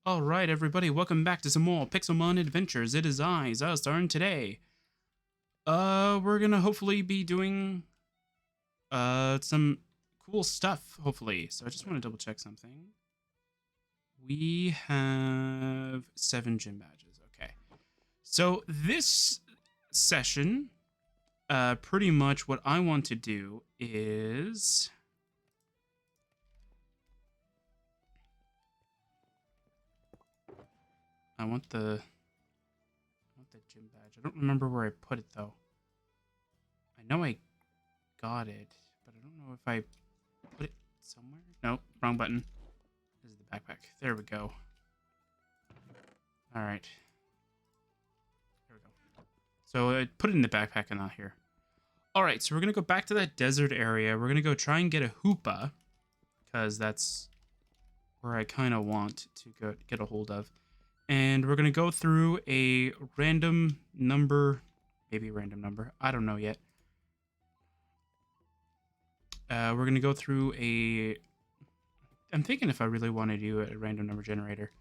Alright, everybody, welcome back to some more Pixelmon adventures. It is I, Xilestar, and today, we're gonna hopefully be doing, some cool stuff, hopefully. So I just want to double check something. We have 7 gym badges, okay. So this session, pretty much what I want to do is... I want the gym badge. I don't remember where I put it though. I know I got it, but I don't know if I put it somewhere. Nope, wrong button. This is the backpack. There we go. All right. There we go. So I put it in the backpack and not here. All right, so we're gonna go back to that desert area. We're gonna go try and get a Hoopa, because that's where I kind of want to get a hold of. And we're going to go through a random number, maybe a random number. I don't know yet. We're going to go through a... I'm thinking if I really want to do a random number generator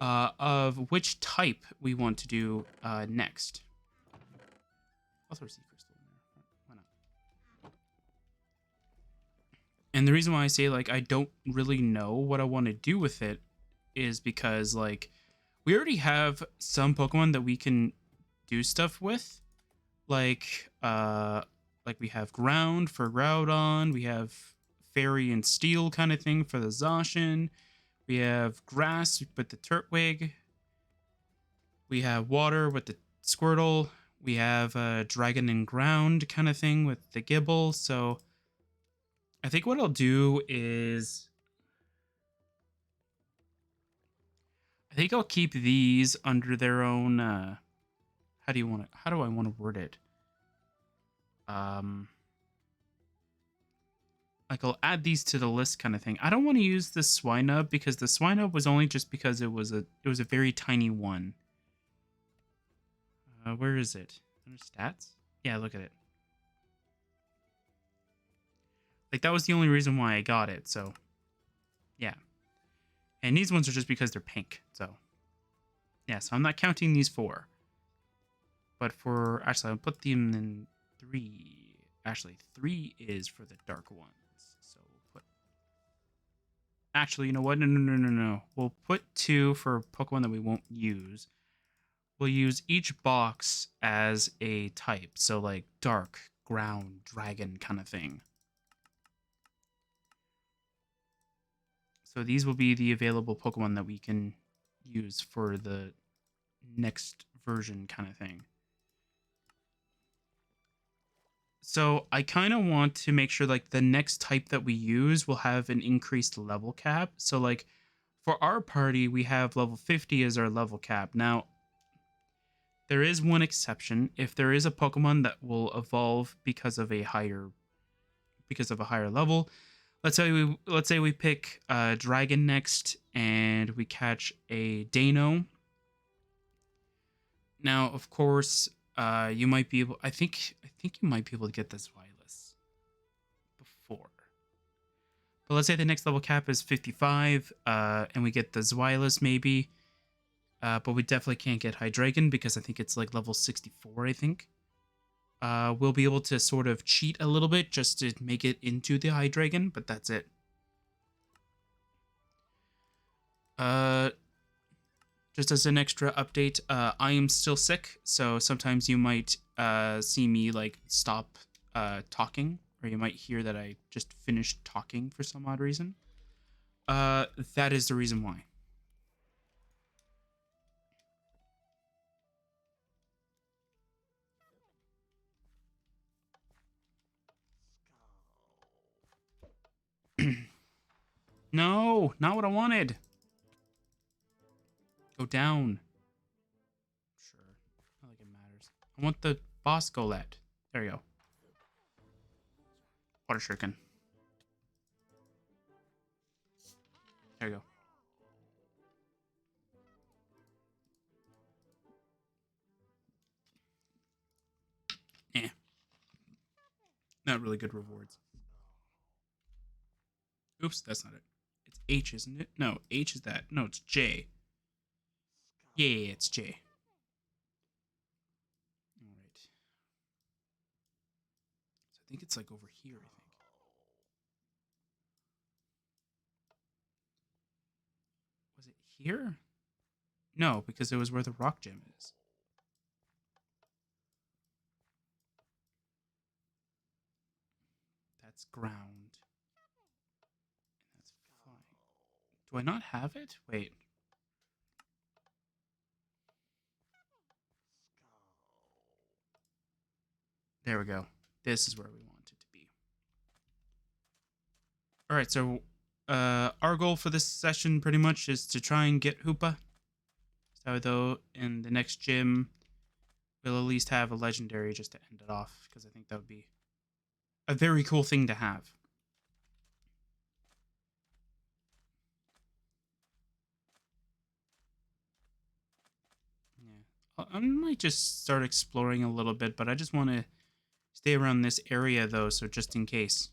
of which type we want to do next. I'll throw a sea crystal in there. Why not? And the reason why I say, like, I don't really know what I want to do with it is because, like, we already have some Pokemon that we can do stuff with. Like we have Ground for Groudon. We have Fairy and Steel kind of thing for the Zacian. We have Grass with the Turtwig. We have Water with the Squirtle. We have Dragon and Ground kind of thing with the Gibble. So I think what I'll do is... I think I'll keep these under their own, how do I want to word it? Like I'll add these to the list kind of thing. I don't want to use the Swinub because the Swinub was only just because it was a very tiny one. Where is it? Under stats? Yeah, look at it. Like that was the only reason why I got it, so yeah. And these ones are just because they're pink, so yeah, so I'm not counting these 4. But for, actually, I'll put them in 3. Actually, 3 is for the dark ones. So we'll put... Actually, you know what? No. We'll put 2 for Pokemon that we won't use. We'll use each box as a type. So like dark, ground, dragon kind of thing. So these will be the available Pokemon that we can use for the next version kind of thing. So I kind of want to make sure like the next type that we use will have an increased level cap. So like for our party, we have level 50 as our level cap. Now, there is one exception. If there is a Pokemon that will evolve because of a higher level, let's say we pick Dragon next and we catch a Dano. Now, of course, you might be able... I think you might be able to get the Xilestar before. But let's say the next level cap is 55, and we get the Xilestar maybe. But we definitely can't get Hydreigon because I think it's like level 64, I think. We'll be able to sort of cheat a little bit just to make it into the Hydreigon, but that's it. Just as an extra update, I am still sick, so sometimes you might see me like stop talking, or you might hear that I just finished talking for some odd reason. That is the reason why. No, not what I wanted. Go down. Sure. Not like it matters. I want the boss Golett. There you go. Water Shuriken. There you go. Eh. Not really good rewards. Oops, that's not it. It's H, isn't it? No, H is that. No, it's J. Yeah, it's J. All right. So I think it's like over here, I think. Was it here? No, because it was where the rock gem is. That's ground. And that's flying. Do I not have it? Wait. There we go. This is where we want it to be. All right, so our goal for this session pretty much is to try and get Hoopa. So though in the next gym, we'll at least have a legendary just to end it off, because I think that would be a very cool thing to have. Yeah, I might just start exploring a little bit, but I just want to stay around this area though, so just in case.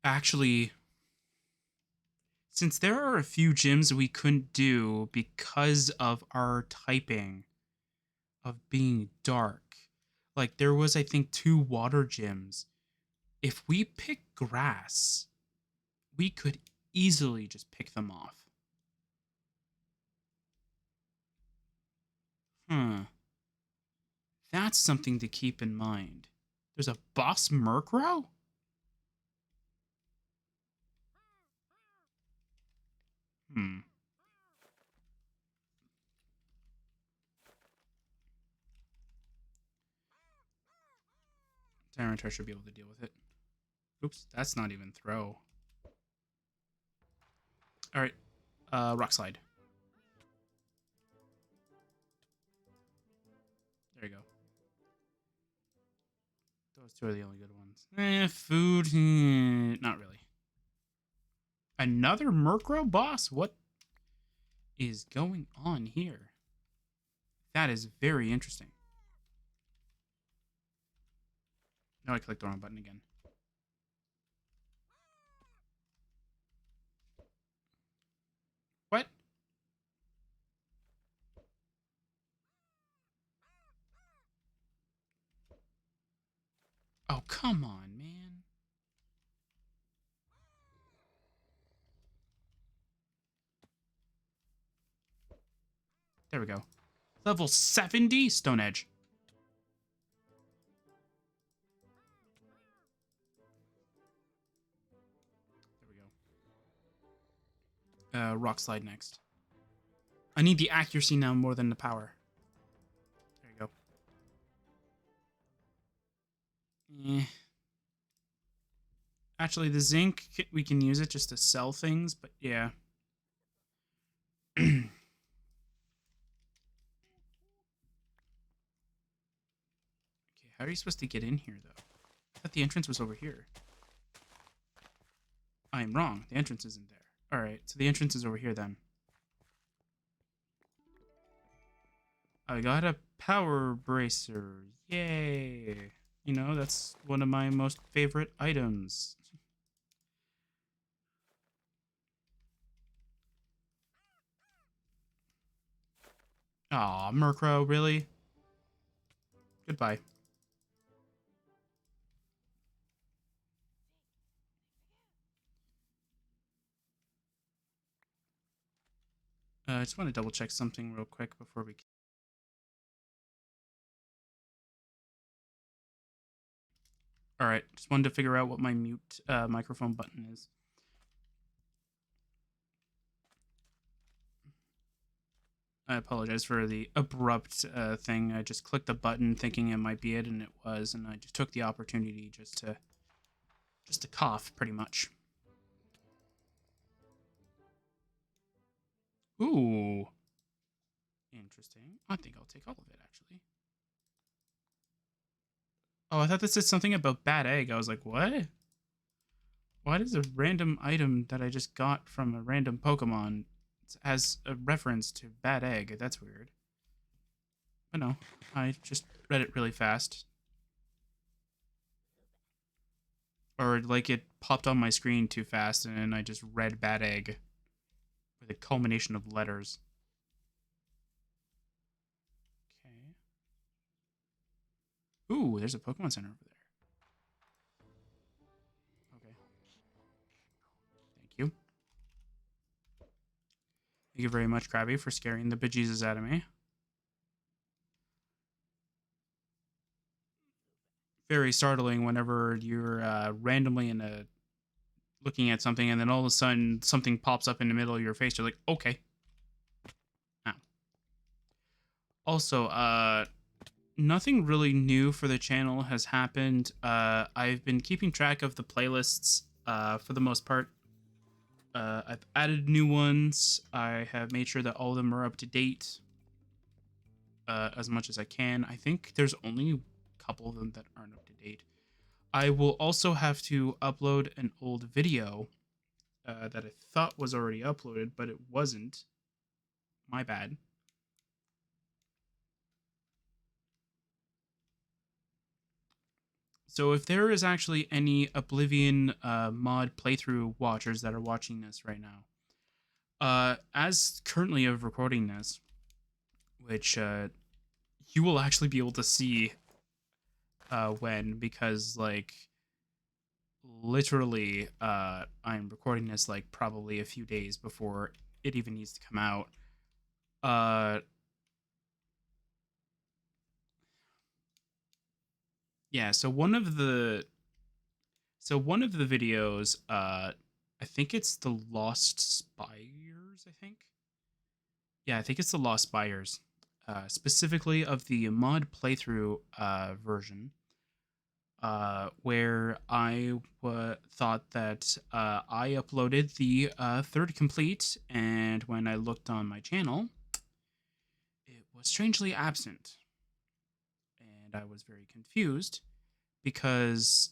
Actually, since there are a few gyms we couldn't do because of our typing of being dark, like there was, I think, 2 water gyms. If we pick grass, we could easily just pick them off. Hmm. That's something to keep in mind. There's a boss Murkrow? Hmm. Tyranitar should be able to deal with it. Oops, that's not even throw. Alright. Rock Slide. There you go. Those 2 are the only good ones. Food. Not really. Another Murkrow boss? What is going on here? That is very interesting. No, I clicked the wrong button again. What? Oh, come on, man. There we go. Level 70 Stone Edge. There we go. Rock Slide next. I need the accuracy now more than the power. There you go. Eh. Actually, the zinc, we can use it just to sell things, but yeah. Okay, how are you supposed to get in here, though? I thought the entrance was over here. I am wrong. The entrance isn't there. Alright, so the entrance is over here, then. I got a power bracer. Yay! You know, that's one of my most favorite items. Aw, Murkrow, really? Goodbye. I just want to double check something real quick before we... Alright, just wanted to figure out what my mute microphone button is. I apologize for the abrupt thing. I just clicked the button thinking it might be it, and it was, and I just took the opportunity just to cough, pretty much. Ooh. Interesting. I think I'll take all of it, actually. Oh, I thought this said something about bad egg. I was like, what? Why does a random item that I just got from a random Pokemon has a reference to bad egg? That's weird. But no, I just read it really fast. Or like it popped on my screen too fast and I just read bad egg with a culmination of letters. Okay. Ooh, there's a Pokemon Center over there. Okay. Thank you. Thank you very much, Krabby, for scaring the bejesus out of me. Very startling whenever you're randomly in a looking at something and then all of a sudden something pops up in the middle of your face. You're like, okay. Now, also, nothing really new for the channel has happened. I've been keeping track of the playlists for the most part. I've added new ones. I have made sure that all of them are up to date as much as I can. I think there's only a couple of them that aren't up to date. I will also have to upload an old video that I thought was already uploaded, but it wasn't. My bad. So if there is actually any Oblivion mod playthrough watchers that are watching this right now, as currently of recording this, which you will actually be able to see when, because like literally I'm recording this like probably a few days before it even needs to come out. Uh, yeah, one of the videos, I think it's the Lost Spires, I think. Yeah, I think it's the Lost Spires, specifically of the mod playthrough version, where thought that I uploaded the third complete, and when I looked on my channel, it was strangely absent, and I was very confused because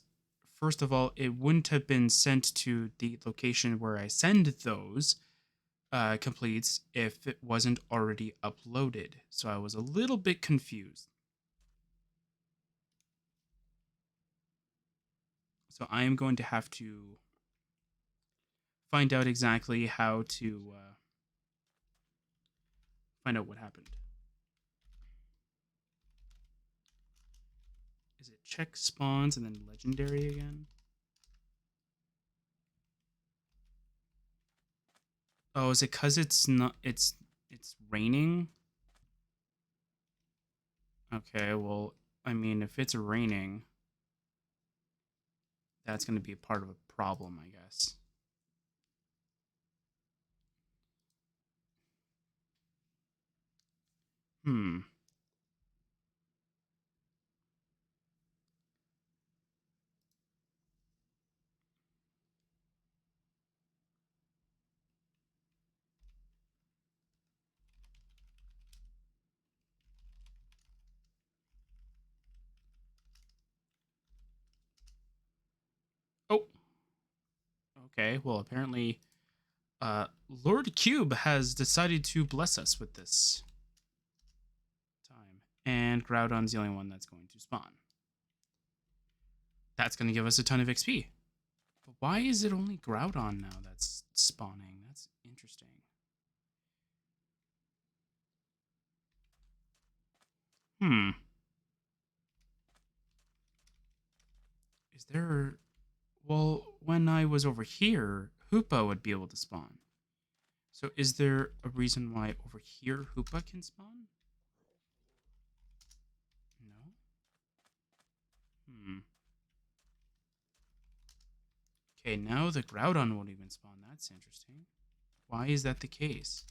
first of all, it wouldn't have been sent to the location where I send those completes if it wasn't already uploaded. So I was a little bit confused. So I am going to have to find out exactly how to find out what happened. Is it check spawns and then legendary again? Oh, is it because it's not? It's raining. Okay, well, I mean, if it's raining, that's going to be a part of a problem, I guess. Hmm. Oh, okay. Well, apparently, Lord Cube has decided to bless us with this time, and Groudon's the only one that's going to spawn. That's going to give us a ton of XP. But why is it only Groudon now that's spawning? That's interesting. Hmm. Is there... Well, when I was over here, Hoopa would be able to spawn. So is there a reason why over here Hoopa can spawn? No? Hmm. Okay, now the Groudon won't even spawn. That's interesting. Why is that the case?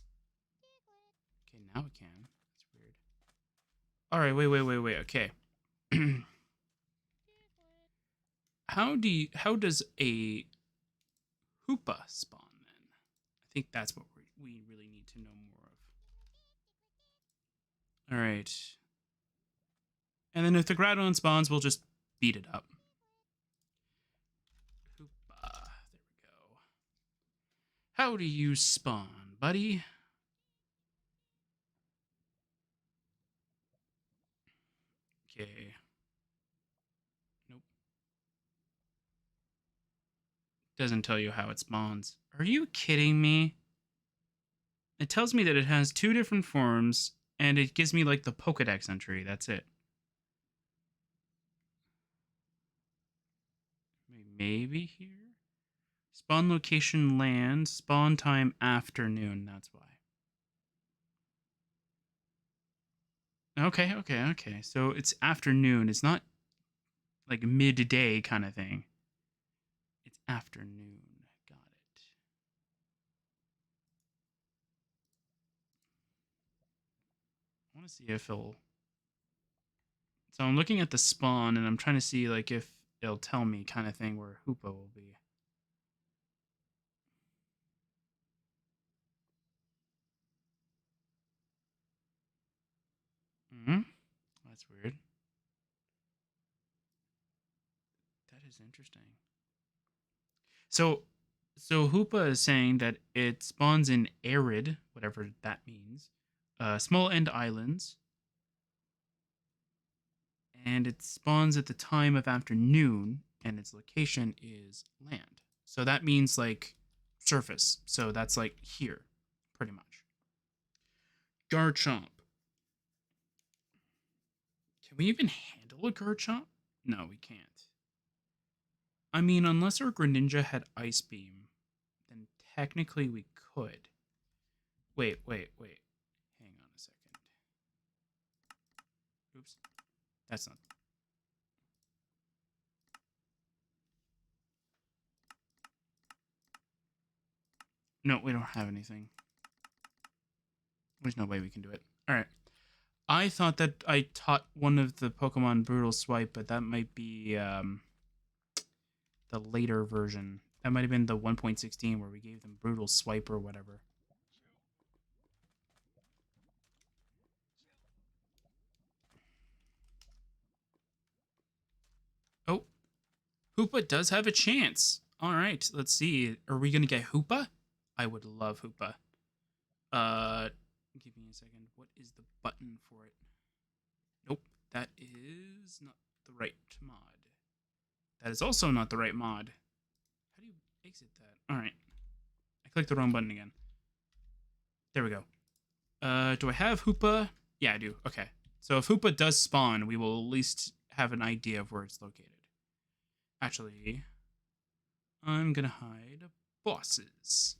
Okay, now it can. That's weird. Alright, wait. Okay. How does a Hoopa spawn then? I think that's what we really need to know more of. Alright. And then if the Groudon spawns, we'll just beat it up. Hoopa. There we go. How do you spawn, buddy? Okay. Nope. Doesn't tell you how it spawns. Are you kidding me? It tells me that it has 2 different forms, and it gives me like the Pokedex entry. That's it. Maybe here? Spawn location land, spawn time afternoon. That's why. Okay. So it's afternoon. It's not like midday kind of thing. It's afternoon. Got it. I want to see if it'll. So I'm looking at the spawn and I'm trying to see like if it'll tell me kind of thing where Hoopa will be. Hmm. That's weird. That is interesting. So, so Hoopa is saying that it spawns in arid, whatever that means, small end islands, and it spawns at the time of afternoon, and its location is land. So that means like surface. So that's like here, pretty much. Garchomp. Can we even handle a Garchomp? No, we can't. I mean, unless our Greninja had Ice Beam, then technically we could. Wait. Hang on a second. Oops. That's not. No, we don't have anything. There's no way we can do it. All right. I thought that I taught one of the Pokemon Brutal Swipe, but that might be the later version. That might have been the 1.16 where we gave them Brutal Swipe or whatever. Oh, Hoopa does have a chance. All right, let's see. Are we gonna get Hoopa? I would love Hoopa. Give me a second. What is the button for it? Nope, that is not the right mod. That is also not the right mod. How do you exit that? All right, I clicked the wrong button again. There we go. Do I have Hoopa? Yeah, I do. Okay, so if Hoopa does spawn, we will at least have an idea of where it's located. Actually, I'm gonna hide bosses.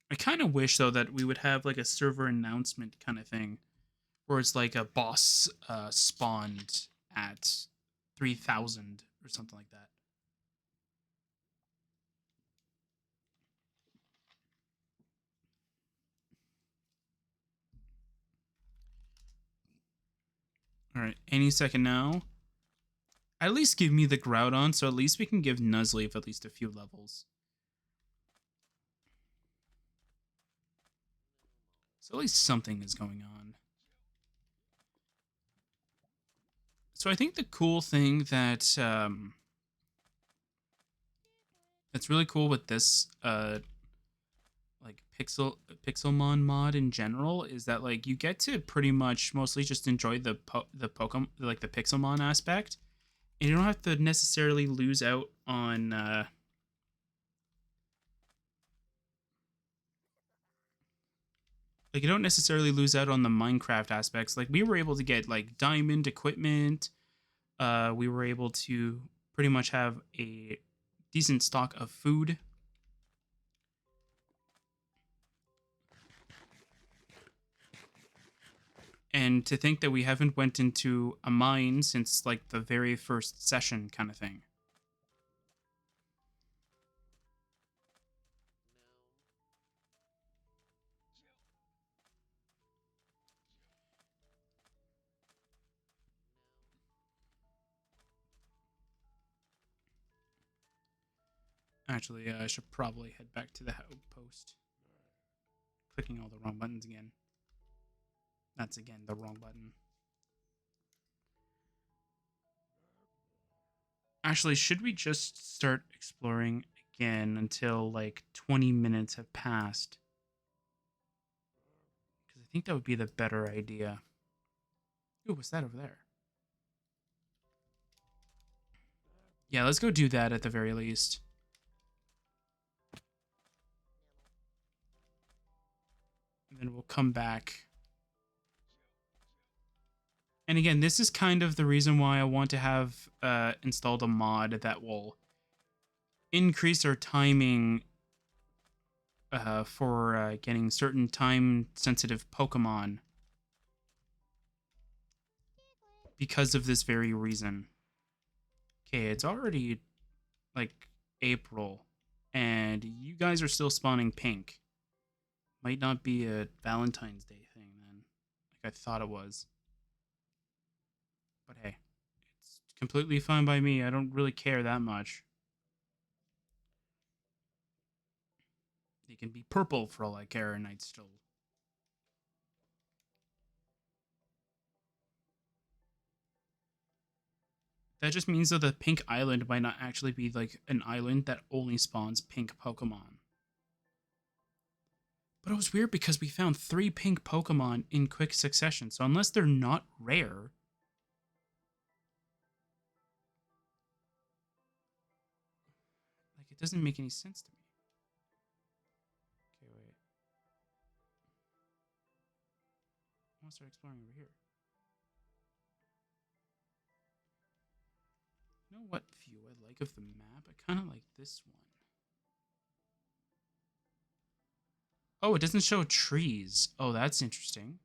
I kind of wish though that we would have like a server announcement kind of thing, where it's like a boss spawned at 3,000 or something like that. All right, any second now. At least give me the Groudon, so at least we can give Nuzleaf at least a few levels. So at least something is going on. So I think the cool thing that that's really cool with this like Pixelmon mod in general is that like you get to pretty much mostly just enjoy the Pokemon like the Pixelmon aspect, and you don't have to necessarily lose out on like you don't necessarily lose out on the Minecraft aspects. Like we were able to get like diamond equipment. We were able to pretty much have a decent stock of food. And to think that we haven't went into a mine since like the very first session kind of thing. Actually, I should probably head back to the outpost. Clicking all the wrong buttons again. That's again the wrong button. Actually, should we just start exploring again until like 20 minutes have passed? Because I think that would be the better idea. Ooh, what's that over there? Yeah, let's go do that at the very least. And then we'll come back. And again, this is kind of the reason why I want to have installed a mod that will increase our timing for getting certain time-sensitive Pokemon because of this very reason. Okay, it's already like April, and you guys are still spawning pink. Might not be a Valentine's Day thing then, like I thought it was. But hey, it's completely fine by me. I don't really care that much. They can be purple for all I care, and I'd still. That just means that the pink island might not actually be like an island that only spawns pink Pokemon. But it was weird because we found 3 pink Pokemon in quick succession, so unless they're not rare. Like, it doesn't make any sense to me. Okay, wait. I want to start exploring over here. You know what view I like of the map? I kind of like this one. Oh, it doesn't show trees. Oh, that's interesting.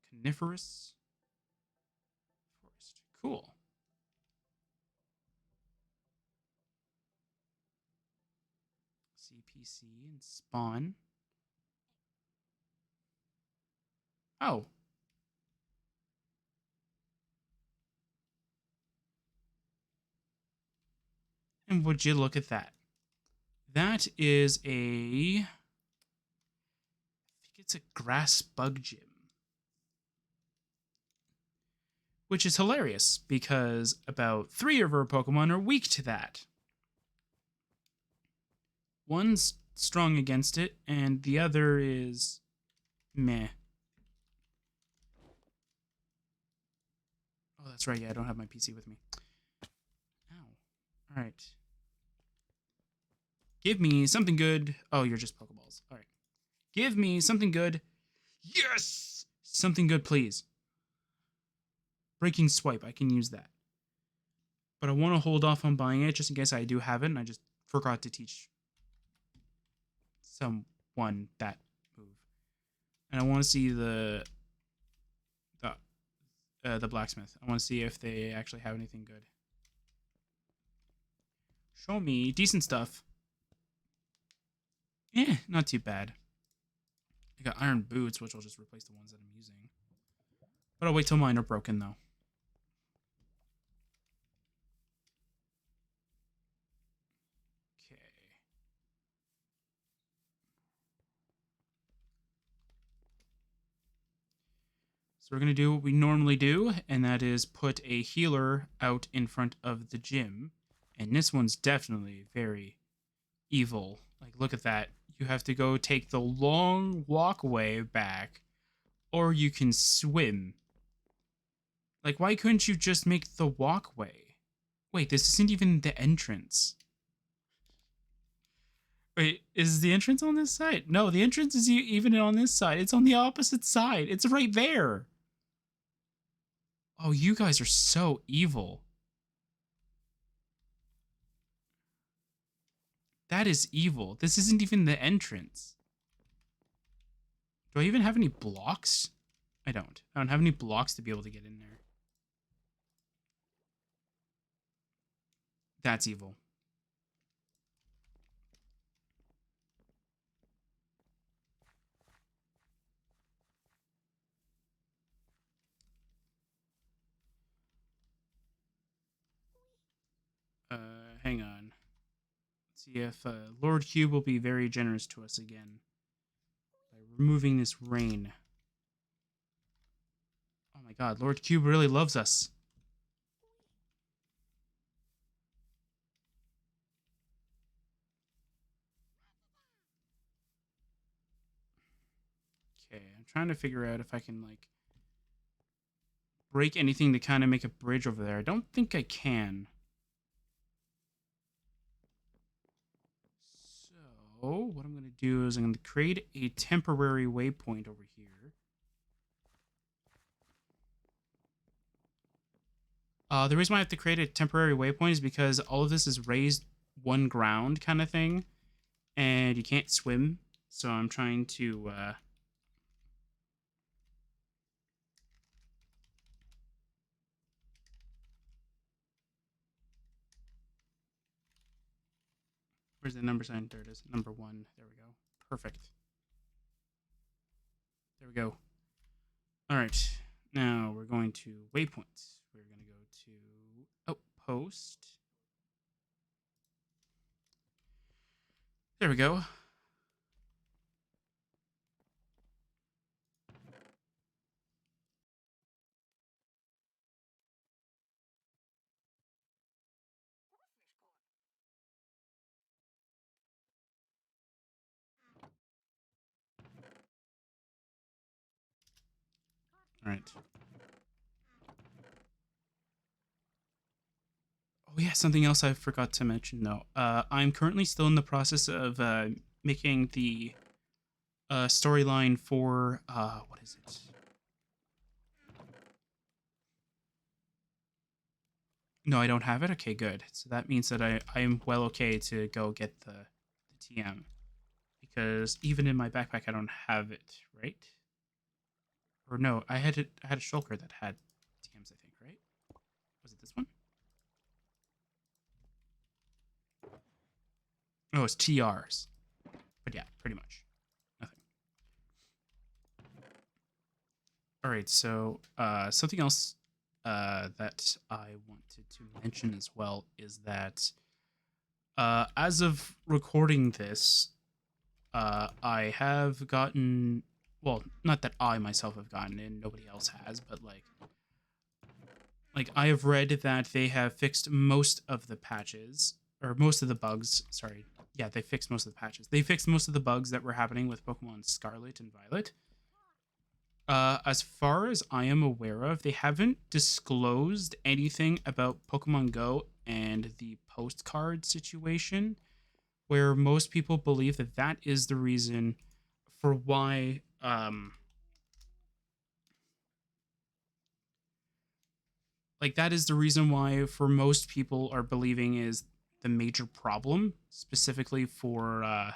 Coniferous forest. Cool. CPC and spawn. Oh. And would you look at that? That is a. I think it's a grass bug gym. Which is hilarious because about 3 of our Pokemon are weak to that. One's strong against it, and the other is meh. Oh, that's right. Yeah, I don't have my PC with me. Ow. All right. Give me something good. Oh, you're just Pokeballs. All right. Give me something good. Yes! Something good, please. Breaking Swipe. I can use that. But I want to hold off on buying it just in case I do have it, and I just forgot to teach someone that move. And I want to see the blacksmith. I want to see if they actually have anything good. Show me decent stuff. Eh, not too bad. I got iron boots, which will just replace the ones that I'm using. But I'll wait till mine are broken, though. Okay. So we're going to do what we normally do, and that is put a healer out in front of the gym. And this one's definitely very evil. Like, look at that. You have to go take the long walkway back, or you can swim. Like, why couldn't you just make the walkway? Wait, this isn't even the entrance. Wait, is the entrance on this side? No, the entrance is even on this side. It's on the opposite side. It's right there. Oh, you guys are so evil. That is evil. This isn't even the entrance. Do I even have any blocks? I don't. I don't have any blocks to be able to get in there. That's evil. Hang on. Let's see if Lord Cube will be very generous to us again by removing this rain. Oh my god, Lord Cube really loves us. Okay, I'm trying to figure out if I can, like, break anything to kind of make a bridge over there. I don't think I can. So what I'm going to do is I'm going to create a temporary waypoint over here. The reason why I have to create a temporary waypoint is because all of this is raised one ground kind of thing, and you can't swim. So I'm trying to where's the number sign? There it is. Number 1. There we go. Perfect. There we go. All right. Now we're going to waypoints. We're going to go to outpost. There we go. All right. Oh yeah, something else I forgot to mention though. I'm currently still in the process of making the storyline for what is it? No, I don't have it. Okay, good. So that means that I am well okay to go get the TM, because even in my backpack I don't have it, right? Or no, I had a shulker that had TMs, I think, right? Was it this one? Oh, it's TRs. But yeah, pretty much nothing. All right, so something else that I wanted to mention as well is that as of recording this, I have gotten, well, not that I myself have gotten and nobody else has, but like I have read that they have fixed most of the patches, or most of the bugs. Sorry, yeah, they fixed most of the patches. They fixed most of the bugs that were happening with Pokemon Scarlet and Violet. As far as I am aware of, they haven't disclosed anything about Pokemon Go and the postcard situation, where most people believe that that is the reason for why like that is the reason why for most people are believing is the major problem, specifically for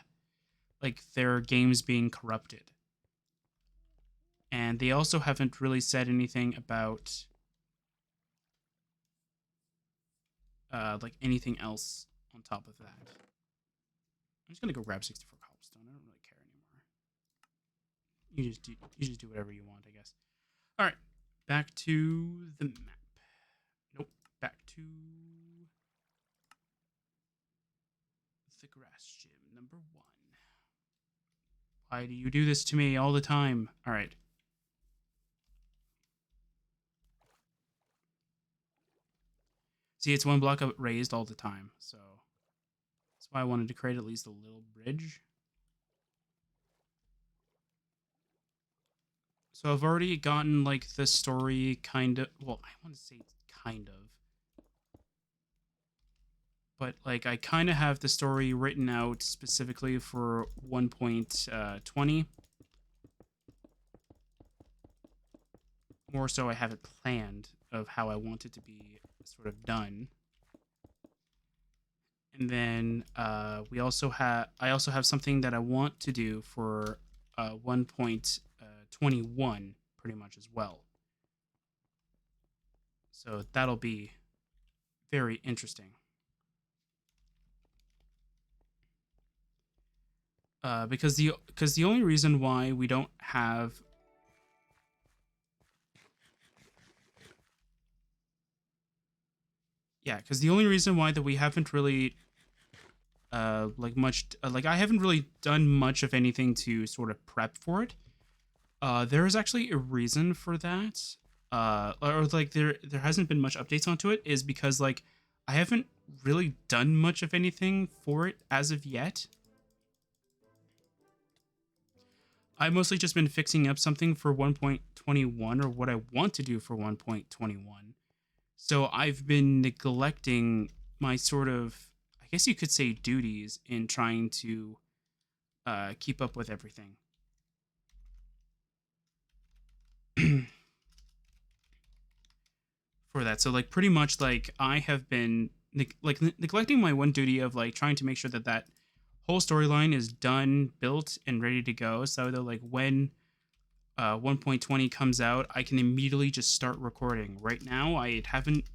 like their games being corrupted. And they also haven't really said anything about like anything else on top of that. I'm just gonna go grab 64 cobblestone. I don't really care anymore. You just do whatever you want, I guess. All right, back to the map. Nope, back to the grass gym number 1. Why do you do this to me all the time? All right. See, it's one block up raised all the time, so that's why I wanted to create at least a little bridge. So I've already gotten like the story kind of, well, I want to say kind of, but like I kind of have the story written out specifically for 1.20. More so I have it planned of how I want it to be sort of done. And then I also have something that I want to do for 1.21 pretty much as well. So that'll be very interesting. Because the only reason why we don't have because the only reason why that we haven't really like much like I haven't really done much of anything to sort of prep for it. There is actually a reason for that. Or like there hasn't been much updates onto it, is because like I haven't really done much of anything for it as of yet. I've mostly just been fixing up something for 1.21 or what I want to do for 1.21. So I've been neglecting my sort of, I guess you could say, duties in trying to keep up with everything. For that. So like pretty much like I have been neglecting my one duty of like trying to make sure that that whole storyline is done, built, and ready to go. So that like when 1.20 comes out, I can immediately just start recording. Right now, I haven't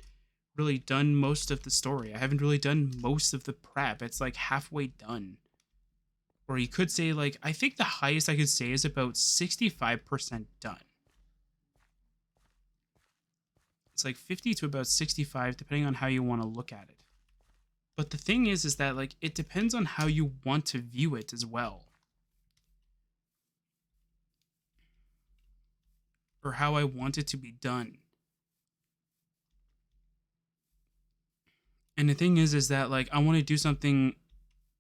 really done most of the story. I haven't really done most of the prep. It's like halfway done. Or you could say like I think the highest I could say is about 65% done. It's like 50 to about 65 depending on how you want to look at it. But the thing is that like it depends on how you want to view it as well. Or how I want it to be done. And the thing is that like I want to do something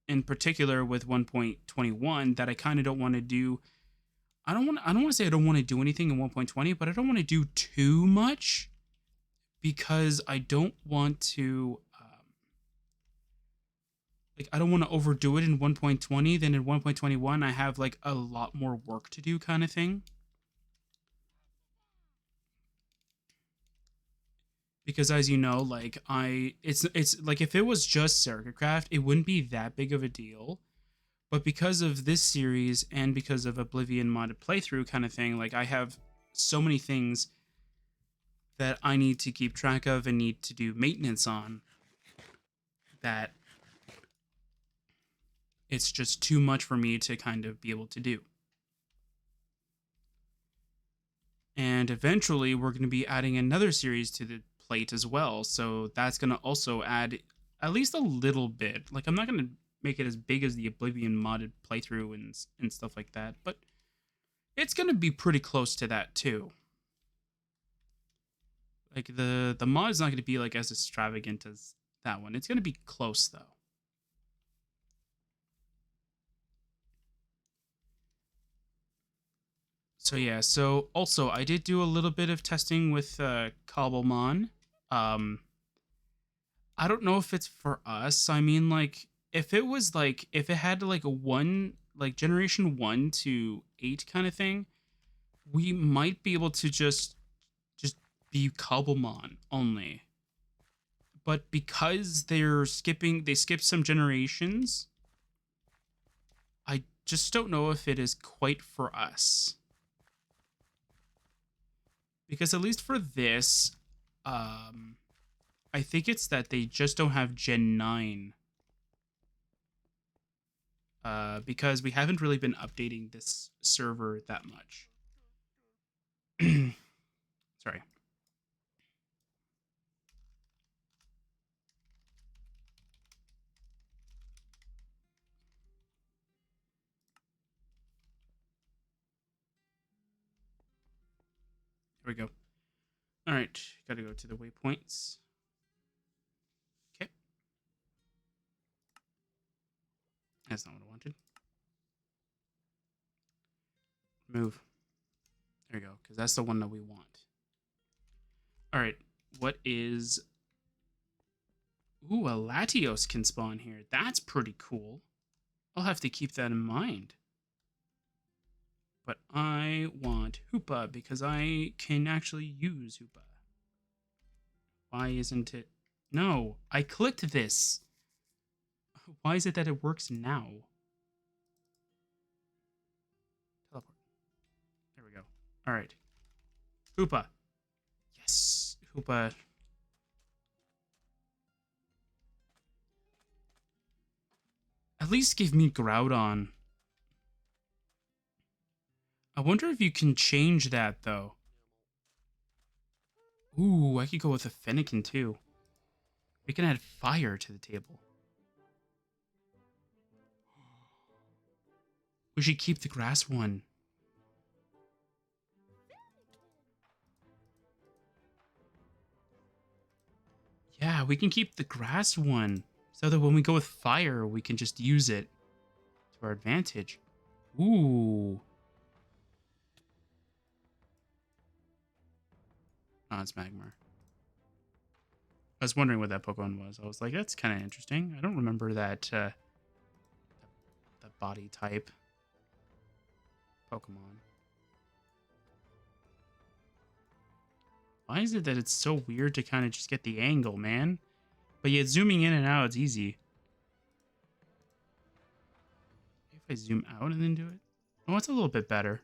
in particular with 1.21 that I kind of don't want to do. I don't want to say I don't want to do anything in 1.20, but I don't want to do too much because I don't want to like I don't want to overdo it in 1.20. Then in 1.21 I have like a lot more work to do kind of thing. Because as you know, like it's like if it was just Craft, it wouldn't be that big of a deal. But because of this series and because of Oblivion modded playthrough kind of thing, like I have so many things that I need to keep track of and need to do maintenance on that it's just too much for me to kind of be able to do. And eventually we're going to be adding another series to the plate as well. So that's going to also add at least a little bit. Like I'm not going to make it as big as the Oblivion modded playthrough and stuff like that, but it's going to be pretty close to that too. Like the mod is not going to be like as extravagant as that one. It's going to be close though. So yeah, so also I did do a little bit of testing with Cobblemon. Um I don't know if it's for us. I mean like if it was like if it had like a one like generation 1 to 8 kind of thing, we might be able to just be Cobblemon only. But because they skipped some generations, I just don't know if it is quite for us. Because at least for this, I think it's that they just don't have Gen 9. Because we haven't really been updating this server that much. Sorry. Here we go. All right, gotta go to the waypoints. Okay. That's not what I wanted. Move. There we go, because that's the one that we want. All right, what is... Ooh, a Latios can spawn here. That's pretty cool. I'll have to keep that in mind. But I want Hoopa because I can actually use Hoopa. Why isn't it? No, I clicked this. Why is it that it works now? Teleport. There we go. All right. Hoopa. Yes. Hoopa. At least give me Groudon. I wonder if you can change that, though. Ooh, I could go with a Fennekin, too. We can add fire to the table. We should keep the grass one. Yeah, we can keep the grass one. So that when we go with fire, we can just use it to our advantage. Ooh. Oh, it's Magmar. I was wondering what that Pokemon was. I was like, that's kind of interesting. I don't remember that that body type Pokemon. Why is it that it's so weird to kind of just get the angle, man? But yet zooming in and out, it's easy. If I zoom out and then do it. Oh, it's a little bit better.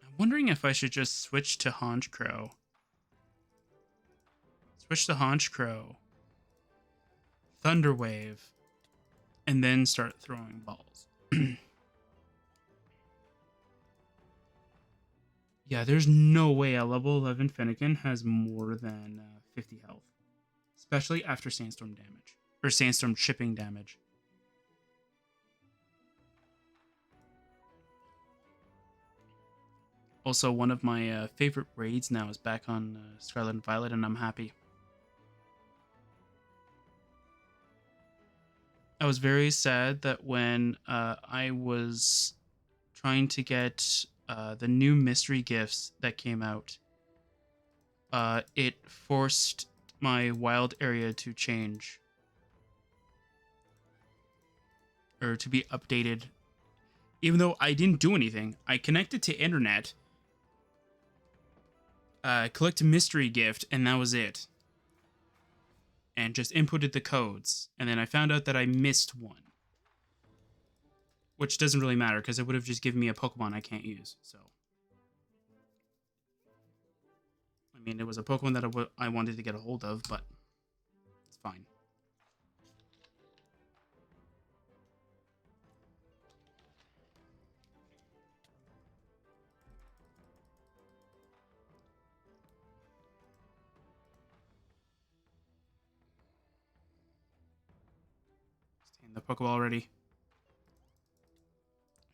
I'm wondering if I should just switch to Honchkrow. Switch to Honchkrow. Thunderwave. And then start throwing balls. Yeah, there's no way a level 11 Fennekin has more than 50 health. Especially after Sandstorm damage. Or Sandstorm chipping damage. Also, one of my favorite raids now is back on Scarlet and Violet, and I'm happy. I was very sad that when I was trying to get the new mystery gifts that came out, it forced my wild area to change. Or to be updated. Even though I didn't do anything. I connected to internet, collected a mystery gift, and that was it. And just inputted the codes. And then I found out that I missed one. Which doesn't really matter, because it would have just given me a Pokemon I can't use, so. I mean, it was a Pokemon that I wanted to get a hold of, but it's fine. Stay in the Pokeball already.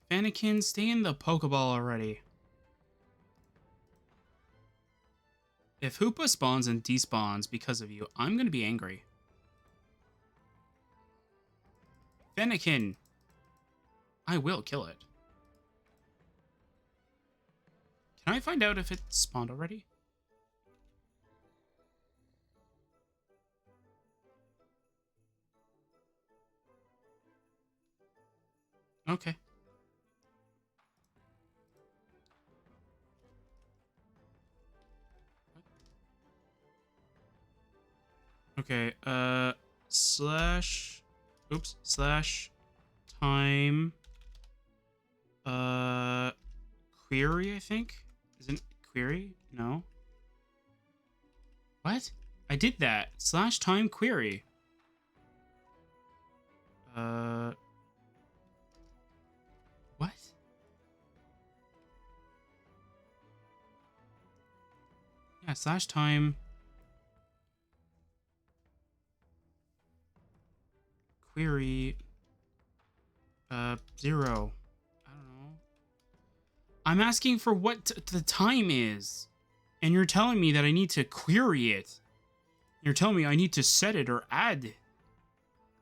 Fennekin, stay in the Pokeball already. If Hoopa spawns and despawns because of you, I'm going to be angry. Fennekin! I will kill it. Can I find out if it spawned already? Okay. Okay, slash time, query, I think? Isn't query? No. What? I did that. Slash time query. What? Yeah, slash time query 0. I don't know. I'm asking for what the time is, and you're telling me that I need to query it. You're telling me I need to set it or add.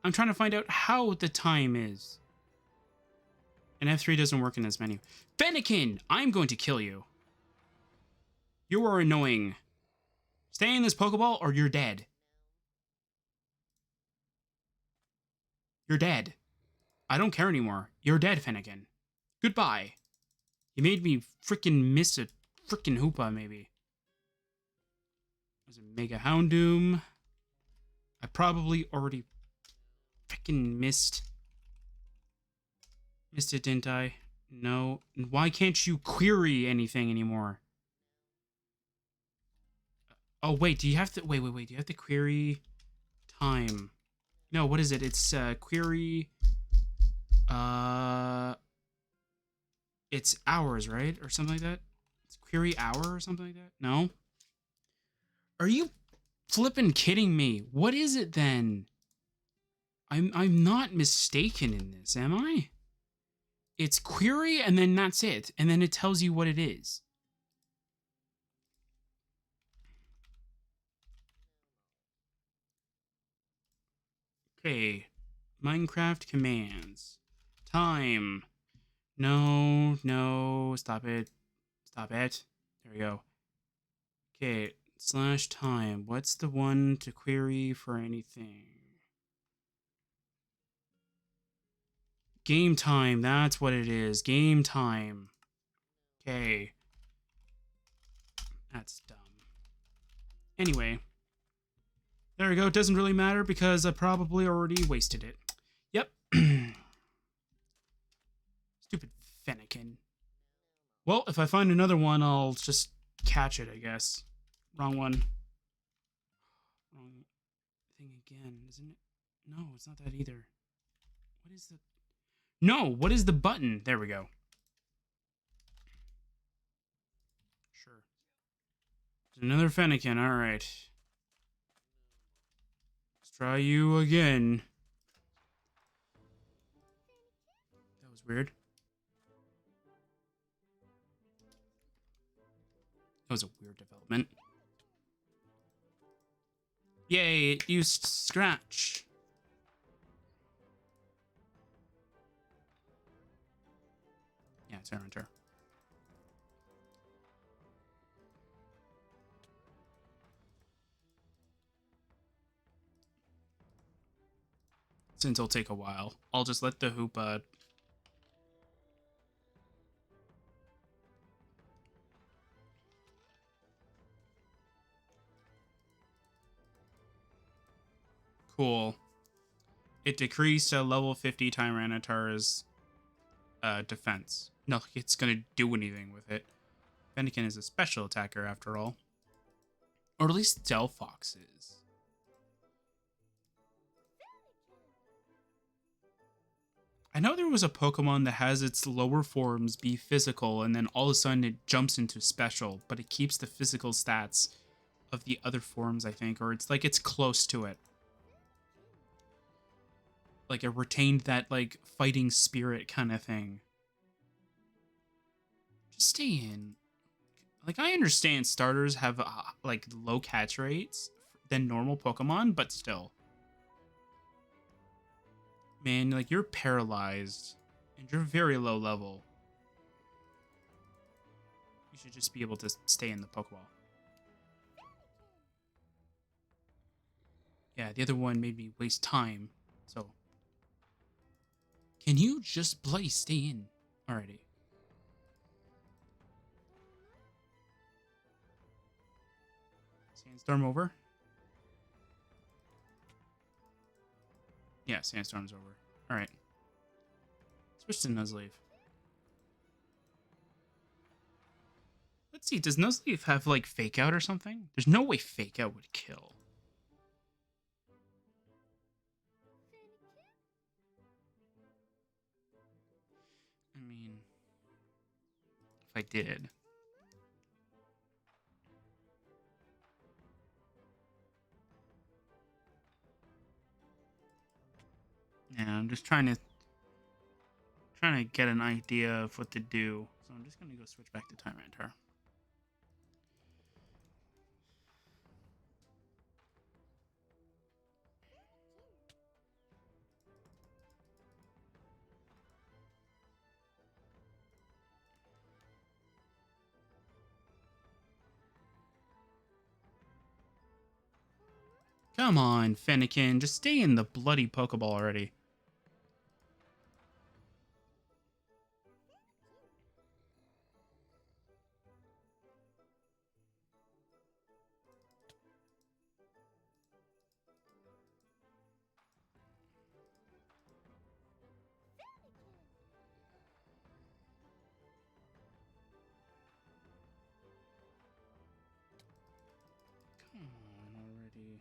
I'm trying to find out how the time is. And F3 doesn't work in this menu. Fennekin, I'm going to kill you. You are annoying. Stay in this Pokeball or you're dead. You're dead. I don't care anymore. You're dead, Fennekin. Goodbye. You made me freaking miss a freaking Hoopa, maybe. There's a Mega Houndoom. I probably already freaking missed it, didn't I? No. Why can't you query anything anymore? Oh, wait. Do you have to... Wait. Do you have to query time? No, what is it? It's query... It's hours, right? Or something like that? It's query hour or something like that? No? Are you flippin' kidding me? What is it then? I'm not mistaken in this, am I? It's query and then that's it. And then it tells you what it is. Okay. Minecraft commands. Time. No, no, stop it. Stop it. There we go. Okay, slash time. What's the one to query for anything? Game time. That's what it is. Game time. Okay. That's dumb. Anyway. There we go. It doesn't really matter because I probably already wasted it. Yep. Stupid Fennekin. Well, if I find another one, I'll just catch it, I guess. Wrong one. Wrong thing again, isn't it? No, it's not that either. What is the... No, what is the button? There we go. Sure. There's another Fennekin, alright. Let's try you again. That was weird. That was a weird development. Yay, it used Scratch. Yeah, it's enter. Since it'll take a while, I'll just let the Hoopa... Cool. It decreased a level 50 Tyranitar's defense. No, it's gonna do anything with it. Fennekin is a special attacker after all. Or at least Delphox is. I know there was a Pokemon that has its lower forms be physical and then all of a sudden it jumps into special, but it keeps the physical stats of the other forms, I think, or it's like it's close to it. Like it retained that like fighting spirit kind of thing. Just stay in. Like I understand starters have like low catch rates than normal Pokemon, but still. Man, like you're paralyzed and you're very low level. You should just be able to stay in the Pokeball. Yeah, the other one made me waste time. So, can you just bloody stay in? Alrighty. Sandstorm over? Yeah, Sandstorm's over. Alright. Switch to Nuzleaf. Let's see, does Nuzleaf have, like, Fake Out or something? There's no way Fake Out would kill. I mean, if I did... Yeah, I'm just trying to get an idea of what to do. So I'm just gonna go switch back to Tyranitar. Come on, Fennekin, just stay in the bloody Pokeball already. Come on already.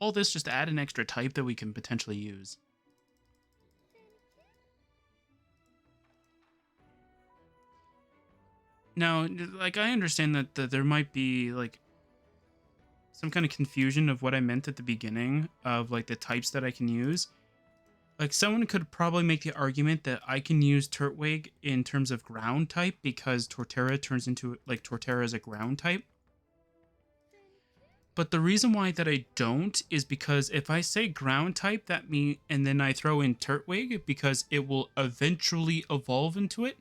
All this just to add an extra type that we can potentially use. Now, like, I understand that there might be, like, some kind of confusion of what I meant at the beginning of, like, the types that I can use. Like, someone could probably make the argument that I can use Turtwig in terms of ground type because Torterra turns into, like, Torterra is a ground type. But the reason why that I don't is because if I say ground type, that mean and then I throw in Turtwig because it will eventually evolve into it,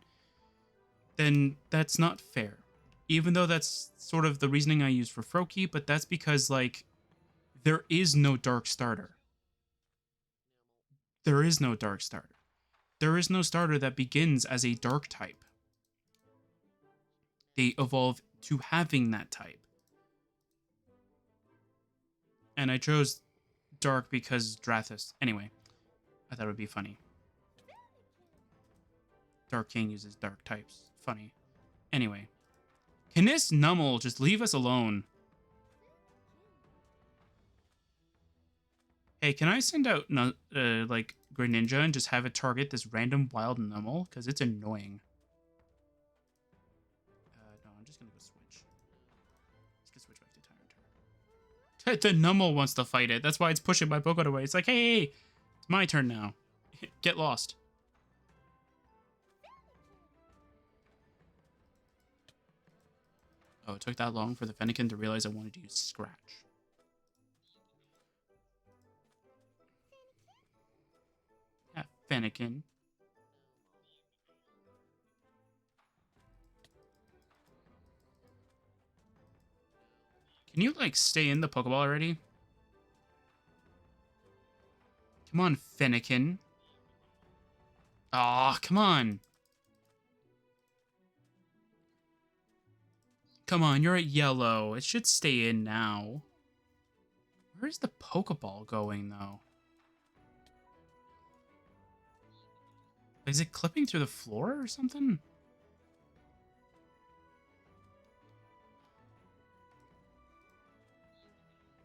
then that's not fair. Even though that's sort of the reasoning I use for Froakie, but that's because like there is no dark starter. There is no dark starter. There is no starter that begins as a dark type. They evolve to having that type. And I chose dark because Drathus. Anyway, I thought it would be funny. Dark King uses dark types. Funny. Anyway. Can this Nummel just leave us alone? Hey, can I send out like Greninja and just have it target this random wild Nummel? Because it's annoying. No, I'm just going to go switch. Let's get switch back to Tyranitar. The Nummel wants to fight it. That's why it's pushing my Pokemon away. It's like, hey, it's my turn now. Get lost. Oh, it took that long for the Fennekin to realize I wanted to use Scratch. Yeah, Fennekin. Can you, like, stay in the Pokeball already? Come on, Fennekin. Aw, come on. Come on, you're at yellow. It should stay in now. Where's the Pokeball going, though? Is it clipping through the floor or something?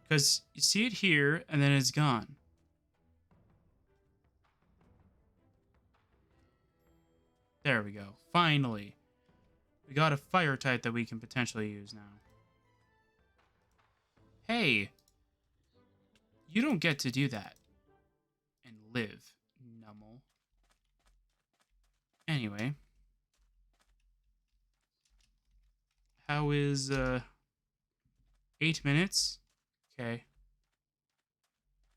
Because you see it here, and then it's gone. There we go. Finally. We got a fire type that we can potentially use now. Hey! You don't get to do that. And live, Nummel. Anyway. How is, 8 minutes? Okay.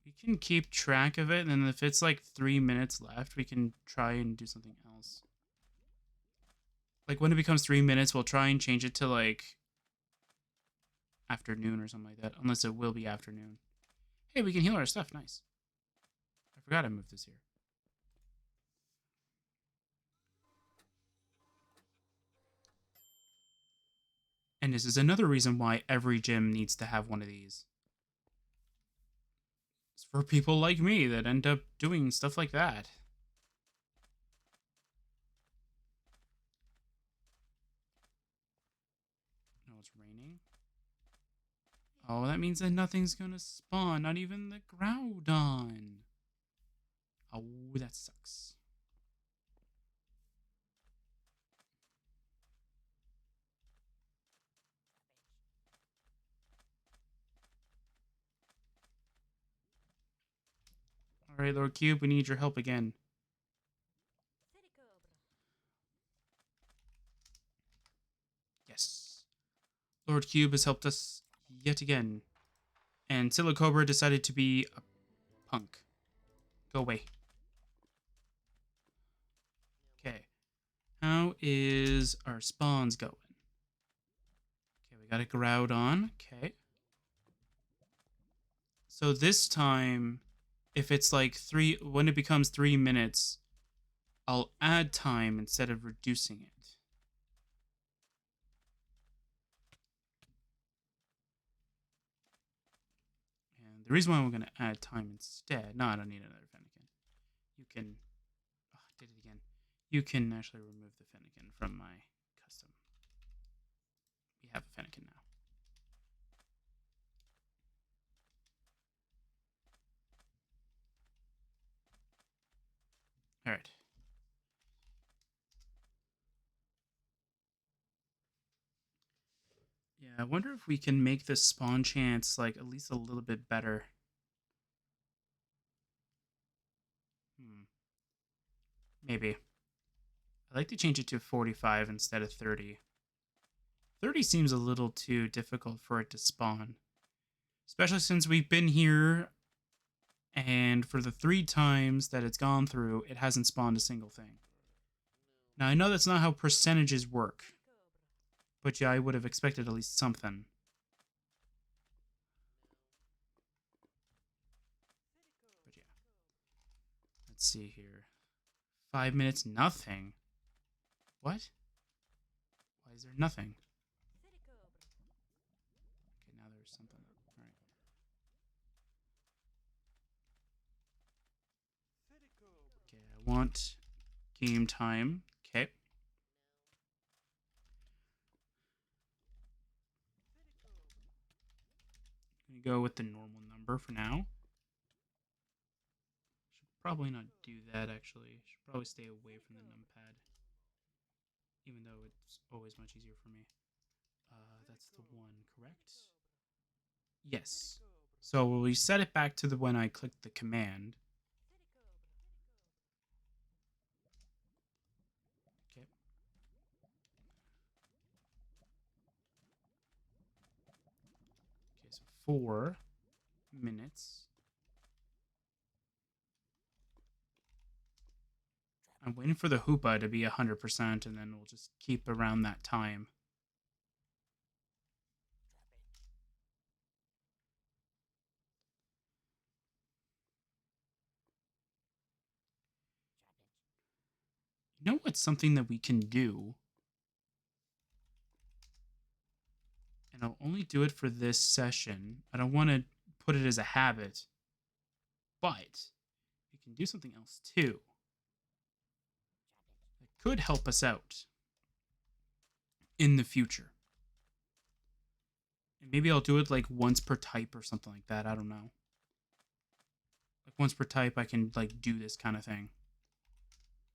We can keep track of it, and then if it's like 3 minutes left, we can try and do something else. Like, when it becomes 3 minutes, we'll try and change it to, like, afternoon or something like that. Unless it will be afternoon. Hey, we can heal our stuff. Nice. I forgot I moved this here. And this is another reason why every gym needs to have one of these. It's for people like me that end up doing stuff like that. No, it's raining. Oh, that means that nothing's gonna spawn. Not even the Groudon. Oh, that sucks. Alright, Lord Cube, we need your help again. Yes. Lord Cube has helped us yet again. And Silicobra decided to be a punk. Go away. Okay. How is our spawns going? Okay, we got a Groudon. Okay. So this time, if it's like when it becomes 3 minutes, I'll add time instead of reducing it. And the reason why we're going to add time instead, no, I don't need another Fennekin. You can, oh, I did it again. You can actually remove the Fennekin from my custom. We have a Fennekin now. All right. Yeah, I wonder if we can make the spawn chance like at least a little bit better. Maybe. I'd like to change it to 45 instead of 30. 30 seems a little too difficult for it to spawn. Especially since we've been here, and for the 3 times that it's gone through, it hasn't spawned a single thing. Now, I know that's not how percentages work, but yeah, I would have expected at least something. But yeah. Let's see here. 5 minutes, nothing. What? Why is there nothing? Okay, now there's something. Alright. Okay, I want game time. Okay. I'm gonna go with the normal number for now. Should probably not do that, actually. Should probably stay away from the numpad. Even though it's always much easier for me. That's the one, correct? Yes. So we set it back to the when I clicked the command. Okay. Okay, so 4 minutes. I'm waiting for the Hoopa to be 100%, and then we'll just keep around that time. You know what's something that we can do? And I'll only do it for this session. I don't want to put it as a habit. But we can do something else too. That could help us out in the future. And maybe I'll do it like once per type or something like that. I don't know. Like once per type, I can like do this kind of thing.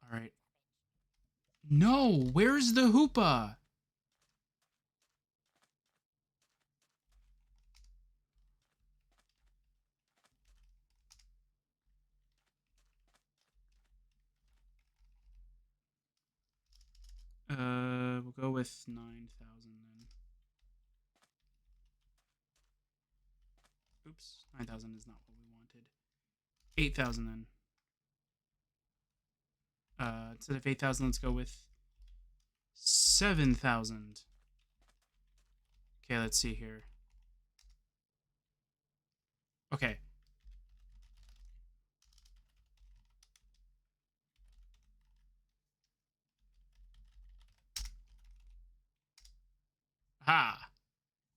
All right. No, where's the Hoopa? We'll go with 9,000 then. Oops, 9,000 is not what we wanted. 8,000 then. Instead of 8,000, let's go with 7,000. Okay, let's see here. Okay. Ha!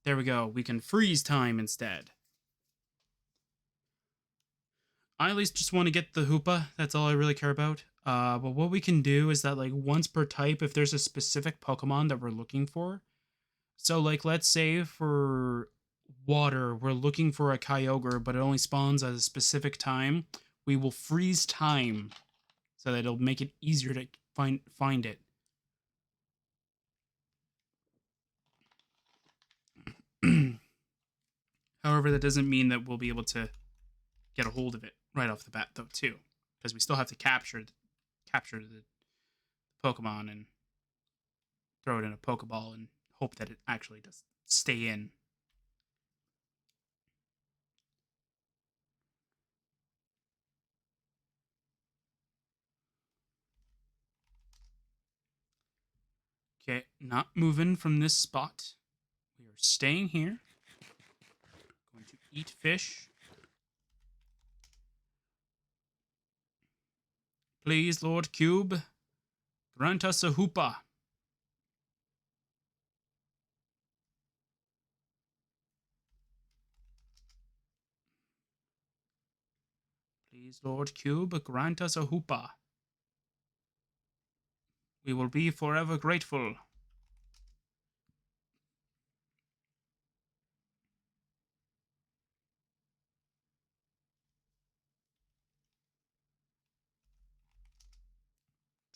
There we go. We can freeze time instead. I at least just want to get the Hoopa. That's all I really care about. But what we can do is that like once per type, if there's a specific Pokemon that we're looking for. So like let's say for water, we're looking for a Kyogre, but it only spawns at a specific time. We will freeze time so that it'll make it easier to find it. However, that doesn't mean that we'll be able to get a hold of it right off the bat, though, too, because we still have to capture the Pokemon and throw it in a Pokeball and hope that it actually does stay in. Okay, not moving from this spot. We are staying here. Going to eat fish. Please, Lord Cube, grant us a Hoopa. Please, Lord Cube, grant us a Hoopa. We will be forever grateful.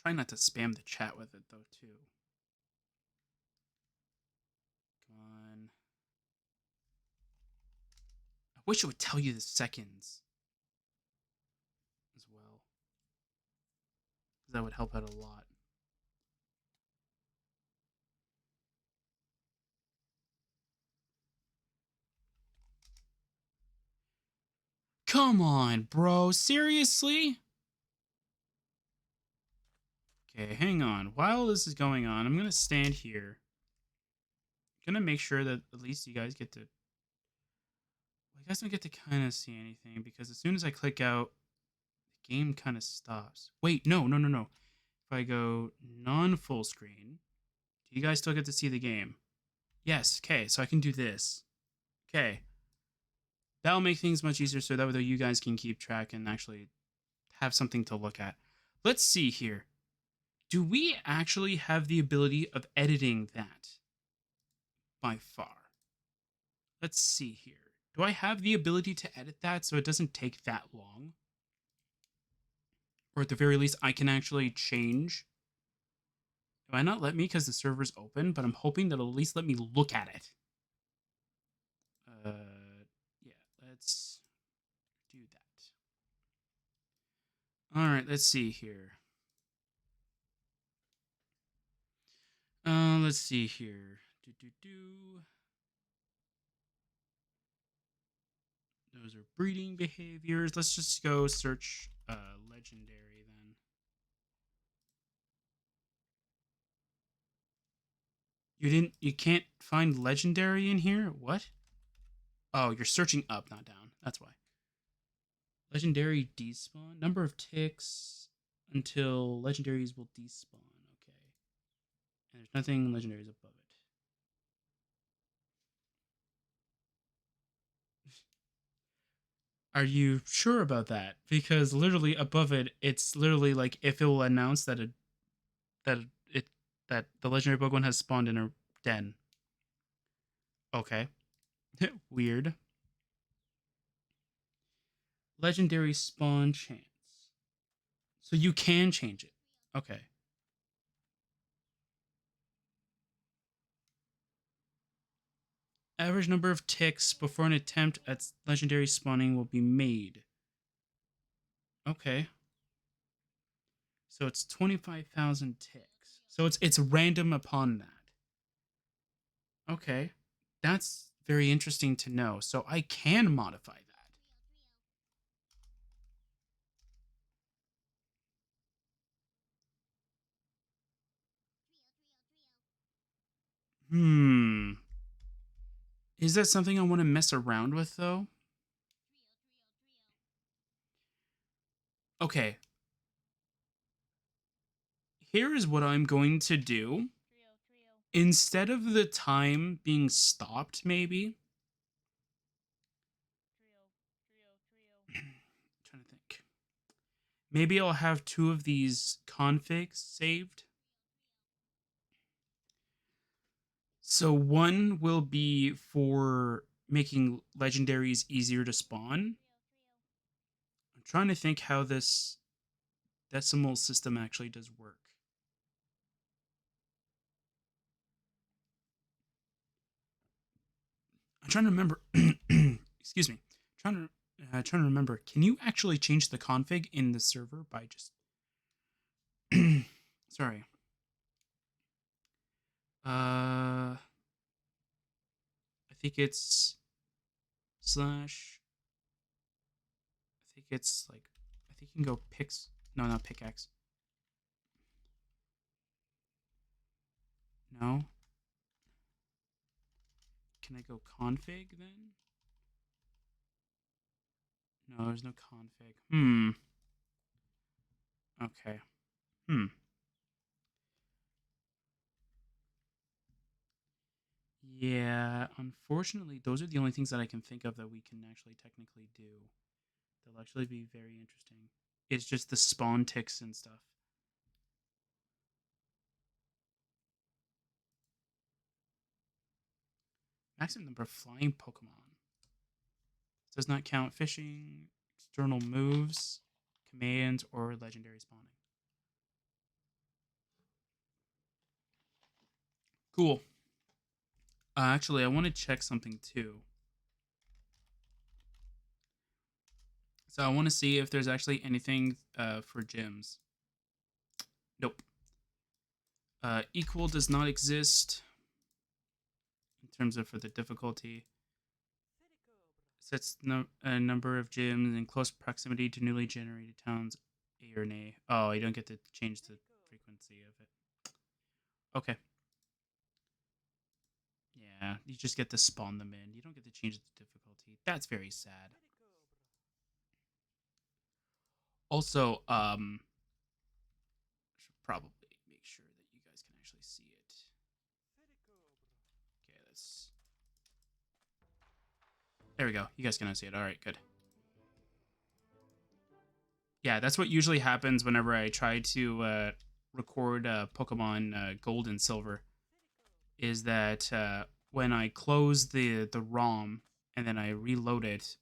Try not to spam the chat with it, though, too. Come on. I wish it would tell you the seconds as well. That would help out a lot. Come on, bro. Seriously? Okay, hang on. While this is going on, I'm gonna stand here. Gonna make sure that at least you guys get to. Well, you guys don't get to kind of see anything because as soon as I click out, the game kind of stops. Wait, no, no, no, no. If I go non-full screen, do you guys still get to see the game? Yes. Okay, so I can do this. Okay, that'll make things much easier so that way you guys can keep track and actually have something to look at. Let's see here. Do we actually have the ability of editing that? By far. Let's see here. Do I have the ability to edit that so it doesn't take that long? Or at the very least, I can actually change. It might not let me because the server's open, but I'm hoping that it'll at least let me look at it. Yeah, let's do that. All right, let's see here. Let's see here. Those are breeding behaviors. Let's just go search legendary then. You can't find legendary in here? What? Oh, you're searching up, not down. That's why. Legendary despawn. Number of ticks until legendaries will despawn. Okay. And there's nothing legendaries above it. Are you sure about that? Because literally above it, it's literally like if it will announce that that the legendary Pokemon has spawned in a den. Okay. Weird. Legendary spawn chance. So you can change it. Okay. Average number of ticks before an attempt at legendary spawning will be made. Okay. So it's 25,000 ticks. So it's random upon that. Okay. That's very interesting to know. So I can modify that. Is that something I want to mess around with though? Okay. Here is what I'm going to do. Instead of the time being stopped, maybe. Trying to think. Maybe I'll have two of these configs saved. So one will be for making legendaries easier to spawn. I'm trying to think how this decimal system actually does work. I'm trying to remember. Excuse me. Trying to remember. Can you actually change the config in the server by just? Sorry. I think it's slash. I think it's like. I think you can go pix. No, not pickaxe. No. Can I go config then? No, there's no config. Okay. Yeah, unfortunately, those are the only things that I can think of that we can actually technically do. They'll actually be very interesting. It's just the spawn ticks and stuff. Maximum number of flying Pokemon. Does not count fishing, external moves, commands, or legendary spawning. Cool. Actually, I want to check something too. So I want to see if there's actually anything for gyms. Nope. Equal does not exist in terms of for the difficulty. Sets a number of gyms in close proximity to newly generated towns, A or nay. Oh, you don't get to change the frequency of it. Okay. Yeah, you just get to spawn them in. You don't get to change the difficulty. That's very sad. Also, should probably make sure that you guys can actually see it. Okay, let's. There we go. You guys can see it. All right, good. Yeah, that's what usually happens whenever I try to record Pokemon Gold and Silver. Is that when I close the ROM and then I reload it,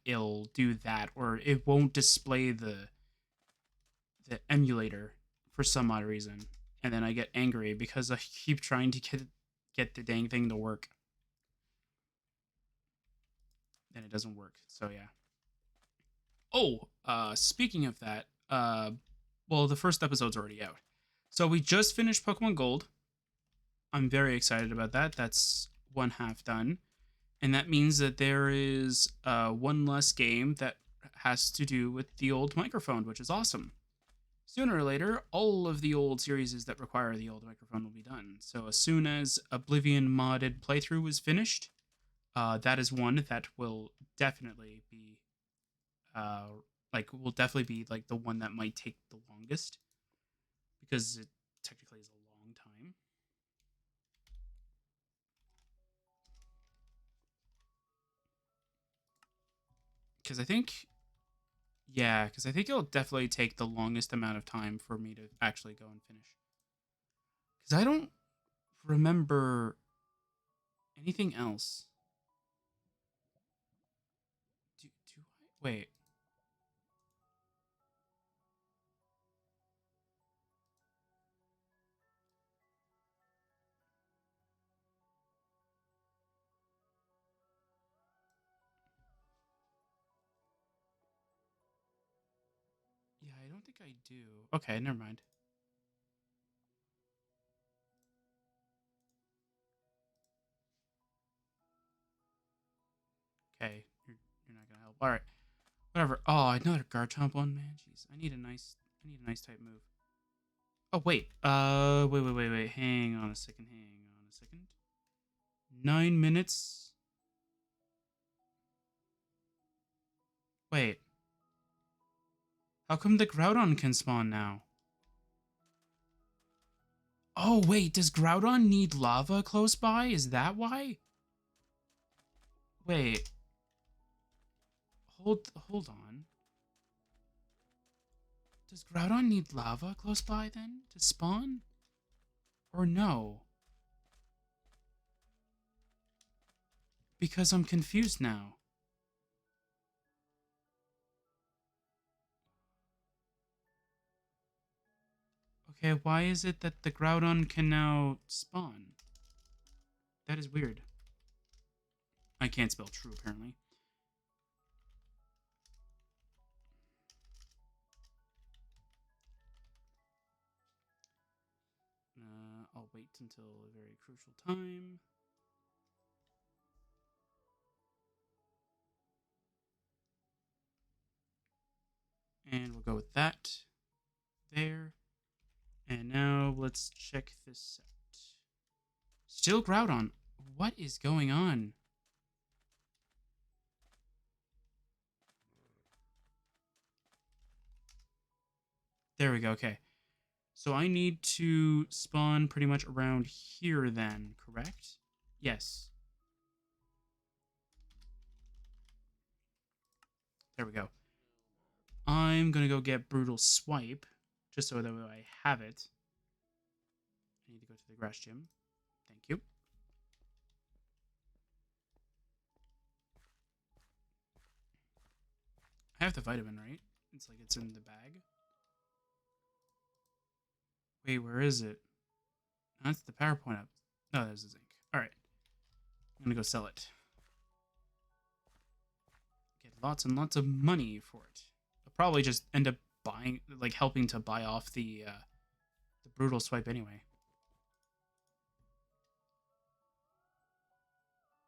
it'll do that, or it won't display the emulator for some odd reason, and then I get angry because I keep trying to get the dang thing to work, and it doesn't work. So yeah. Oh, speaking of that, well, the first episode's already out, so we just finished Pokemon Gold. I'm very excited about that. That's one half done. And that means that there is one less game that has to do with the old microphone, which is awesome. Sooner or later, all of the old series that require the old microphone will be done. So as soon as Oblivion modded playthrough is finished, that is one that will definitely be, will definitely be like the one that might take the longest because it technically is a long time. Because I think Yeah, because I think it'll definitely take the longest amount of time for me to actually go and finish. Because I don't remember anything else. Do I? Wait. Yeah, I don't think I do. Okay, never mind. Okay, you're not gonna help. All right, whatever. Oh, another Garchomp one, man. Jeez, I need a nice type move. Oh wait, wait. Hang on a second. 9 minutes. Wait, how come the Groudon can spawn now? Oh wait, does Groudon need lava close by? Is that why? Wait, hold on. Does Groudon need lava close by then to spawn? Or no? Because I'm confused now. Okay, why is it that the Groudon can now spawn? That is weird. I can't spell true, apparently. I'll wait until a very crucial time. And we'll go with that. There. And now let's check this out. Still Groudon. What is going on? There we go. Okay. So I need to spawn pretty much around here then, correct? Yes. There we go. I'm going to go get Brutal Swipe, just so that way I have it. I need to go to the grass gym. Thank you. I have the vitamin, right? It's like it's in the bag. Wait, where is it? That's the PowerPoint up. No, there's the zinc. All right. I'm going to go sell it. Get lots and lots of money for it. I'll probably just end up buying, like helping to buy off the Brutal Swipe anyway.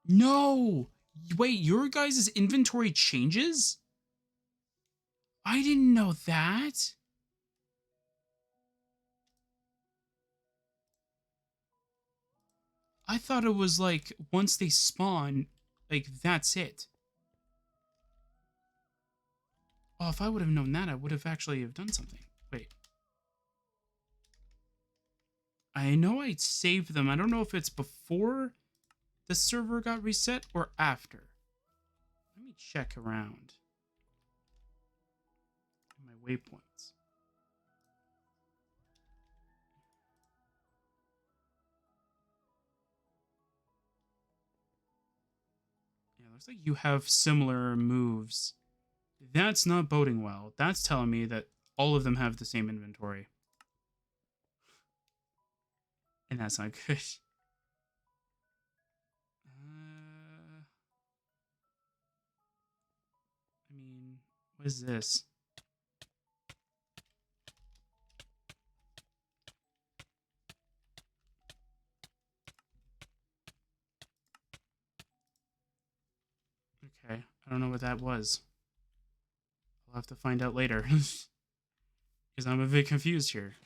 No! Wait, your guys' inventory changes? I didn't know that. I thought it was like once they spawn, like that's it. Oh, if I would have known that, I would have actually have done something. Wait. I know I saved them. I don't know if it's before the server got reset or after. Let me check around my waypoints. Yeah, looks like you have similar moves. That's not boding well. That's telling me that all of them have the same inventory. And that's not good. I mean, what is this? Okay, I don't know what that was. I'll have to find out later. Because I'm a bit confused here.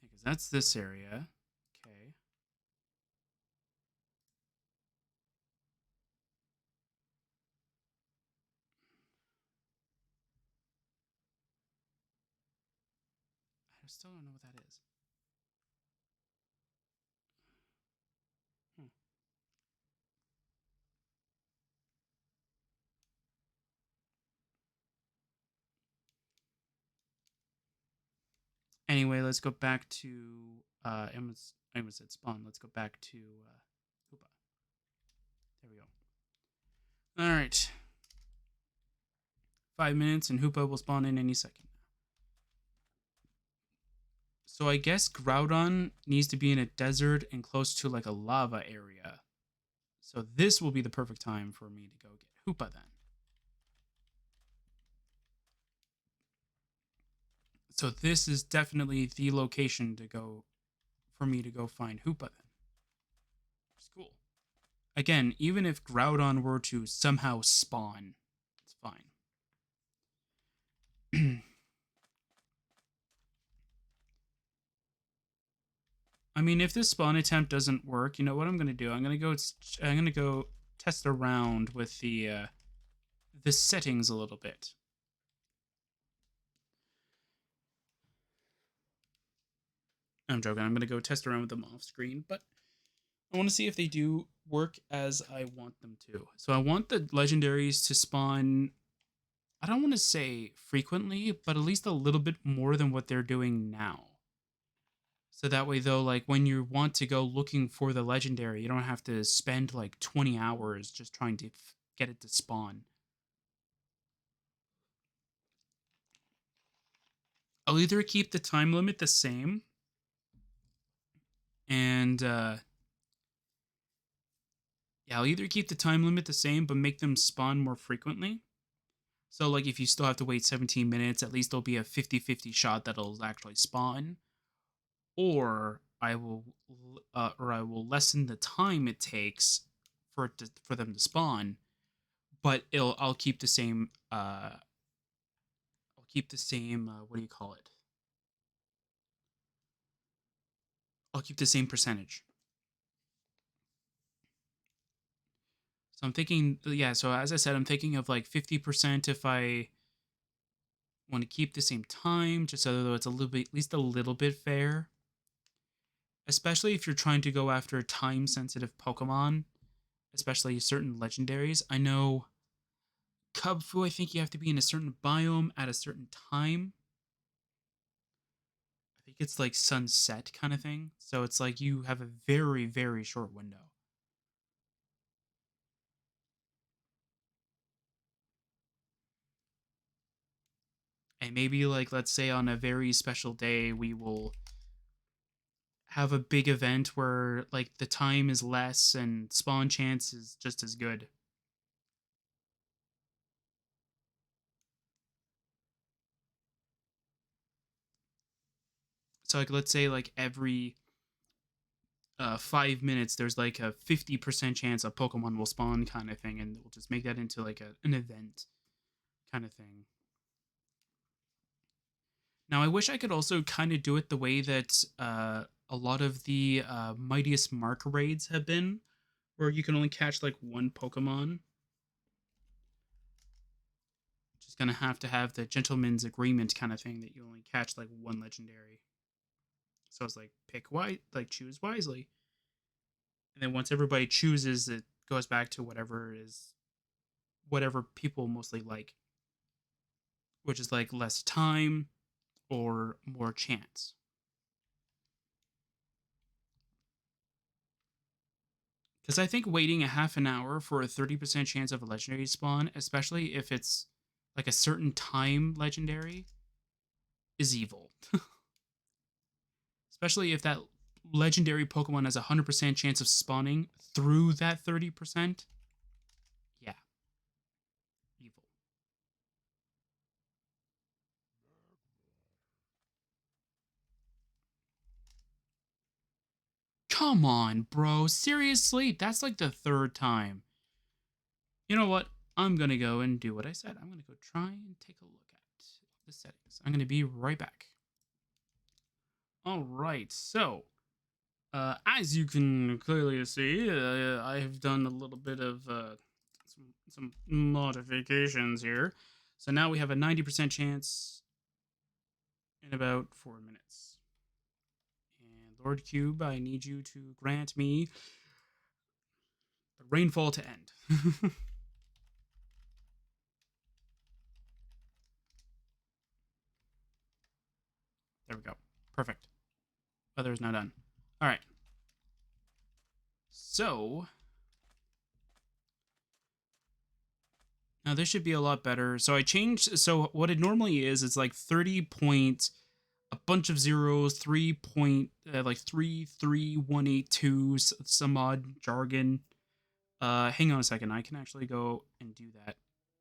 Because that's this area. Okay. I still don't know what that is. Hmm. Anyway, let's go back to I almost said spawn. Let's go back to Hoopa. There we go. All right. 5 minutes and Hoopa will spawn in any second. So I guess Groudon needs to be in a desert and close to like a lava area. So this will be the perfect time for me to go get Hoopa then. So this is definitely the location to go for me to go find Hoopa then. It's cool. Again, even if Groudon were to somehow spawn, it's fine. I mean, if this spawn attempt doesn't work, you know what I'm gonna do? I'm gonna go test around with the settings a little bit. I'm joking. I'm gonna go test around with them off screen, but I want to see if they do work as I want them to. So I want the legendaries to spawn. I don't want to say frequently, but at least a little bit more than what they're doing now. So that way, though, like when you want to go looking for the legendary, you don't have to spend like 20 hours just trying to get it to spawn. I'll either keep the time limit the same and yeah, I'll either keep the time limit the same but make them spawn more frequently. So like if you still have to wait 17 minutes, at least there'll be a 50-50 shot that it'll actually spawn. Or I will lessen the time it takes for them to spawn, but I'll keep the same what do you call it? I'll keep the same percentage. So I'm thinking, yeah. So as I said, I'm thinking of like 50% if I want to keep the same time, just so that it's a little bit, at least a little bit fair. Especially if you're trying to go after time-sensitive Pokemon, especially certain legendaries. I know Cubfu, I think you have to be in a certain biome at a certain time. I think it's like sunset kind of thing. So it's like you have a very, very short window. And maybe like let's say on a very special day we will have a big event where like the time is less and spawn chance is just as good. So like let's say like every 5 minutes, there's like a 50% chance a Pokemon will spawn kind of thing, and we'll just make that into like an event kind of thing. Now, I wish I could also kind of do it the way that a lot of the Mightiest Mark raids have been, where you can only catch like one Pokemon. Just gonna have to have the gentleman's agreement kind of thing that you only catch like one legendary. So it's like choose wisely. And then once everybody chooses, it goes back to whatever people mostly like, which is like less time or more chance. Because I think waiting a half an hour for a 30% chance of a legendary spawn, especially if it's like a certain time legendary, is evil. Especially if that legendary Pokemon has a 100% chance of spawning through that 30%. Yeah, evil. Come on, bro. Seriously? That's like the third time. You know what? I'm going to go and do what I said. I'm going to go try and take a look at the settings. I'm going to be right back. All right. So, as you can clearly see, I have done a little bit of some modifications here. So now we have a 90% chance in about 4 minutes. And Lord Cube, I need you to grant me the rainfall to end. There we go. Perfect. Weather is now done. All right. So now this should be a lot better. So I changed. So what it normally is, it's like 30 point, a bunch of zeros, 3 point, like 33182, some odd jargon. Hang on a second. I can actually go and do that.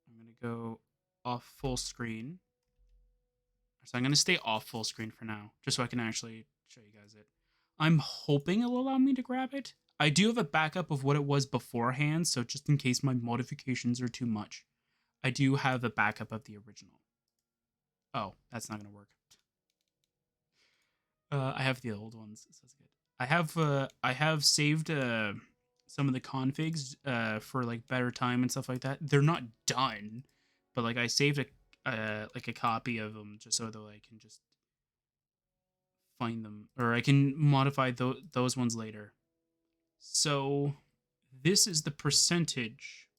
I'm gonna go off full screen. So I'm gonna stay off full screen for now, just so I can actually show you guys it. I'm hoping it'll allow me to grab it. I do have a backup of what it was beforehand, so just in case my modifications are too much, I do have a backup of the original. Oh, that's not gonna work. I have the old ones, so that's good. I have saved some of the configs for like better time and stuff like that. They're not done, but like I saved like a copy of them just so that I can just find them, or I can modify those ones later. So this is the percentage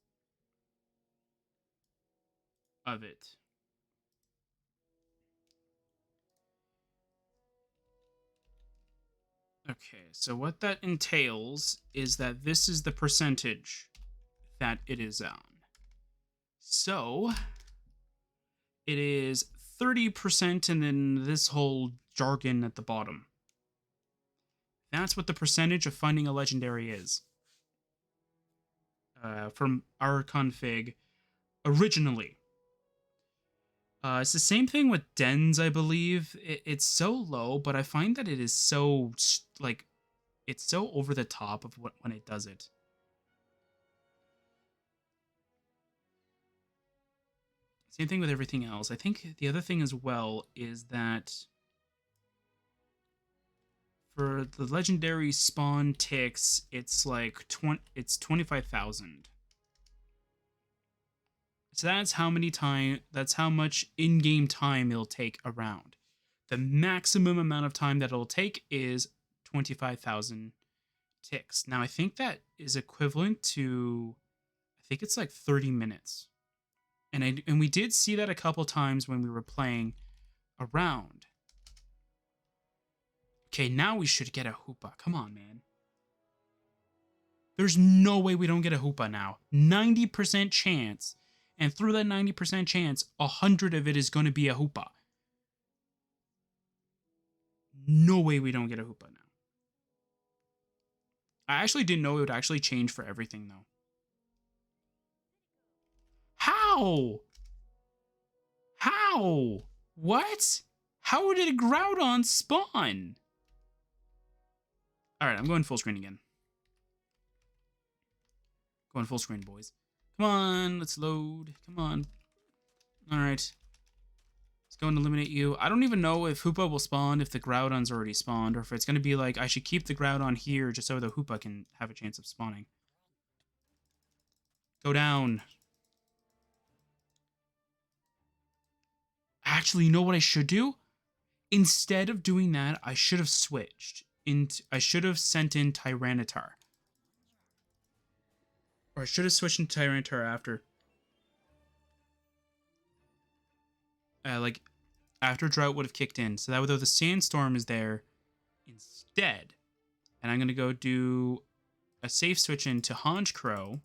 of it. Okay, so what that entails is that this is the percentage that it is on. So it is 30% and then this whole jargon at the bottom. That's what the percentage of finding a legendary is. From our config originally. It's the same thing with dens, I believe. It's so low, but I find that it is so, like, it's so over the top of when it does it. Same thing with everything else. I think the other thing as well is that for the legendary spawn ticks, it's like 25,000. So that's how much in-game time it'll take around. The maximum amount of time that it'll take is 25,000 ticks. Now I think that is equivalent to, I think it's like 30 minutes. And we did see that a couple times when we were playing around. Okay, now we should get a Hoopa. Come on, man. There's no way we don't get a Hoopa now. 90% chance. And through that 90% chance, 100 of it is going to be a Hoopa. No way we don't get a Hoopa now. I actually didn't know it would actually change for everything, though. How? How? What? How did a Groudon spawn? All right, I'm going full screen again. Going full screen, boys. Come on, let's load. Come on. All right. Let's go and eliminate you. I don't even know if Hoopa will spawn if the Groudon's already spawned, or if it's going to be like I should keep the Groudon here just so the Hoopa can have a chance of spawning. Go down. Actually, you know what I should do? Instead of doing that, I should have switched. I should have sent in Tyranitar. Or I should have switched into Tyranitar after. Like, after Drought would have kicked in. So that way, though, the Sandstorm is there instead. And I'm going to go do a safe switch into Honchkrow.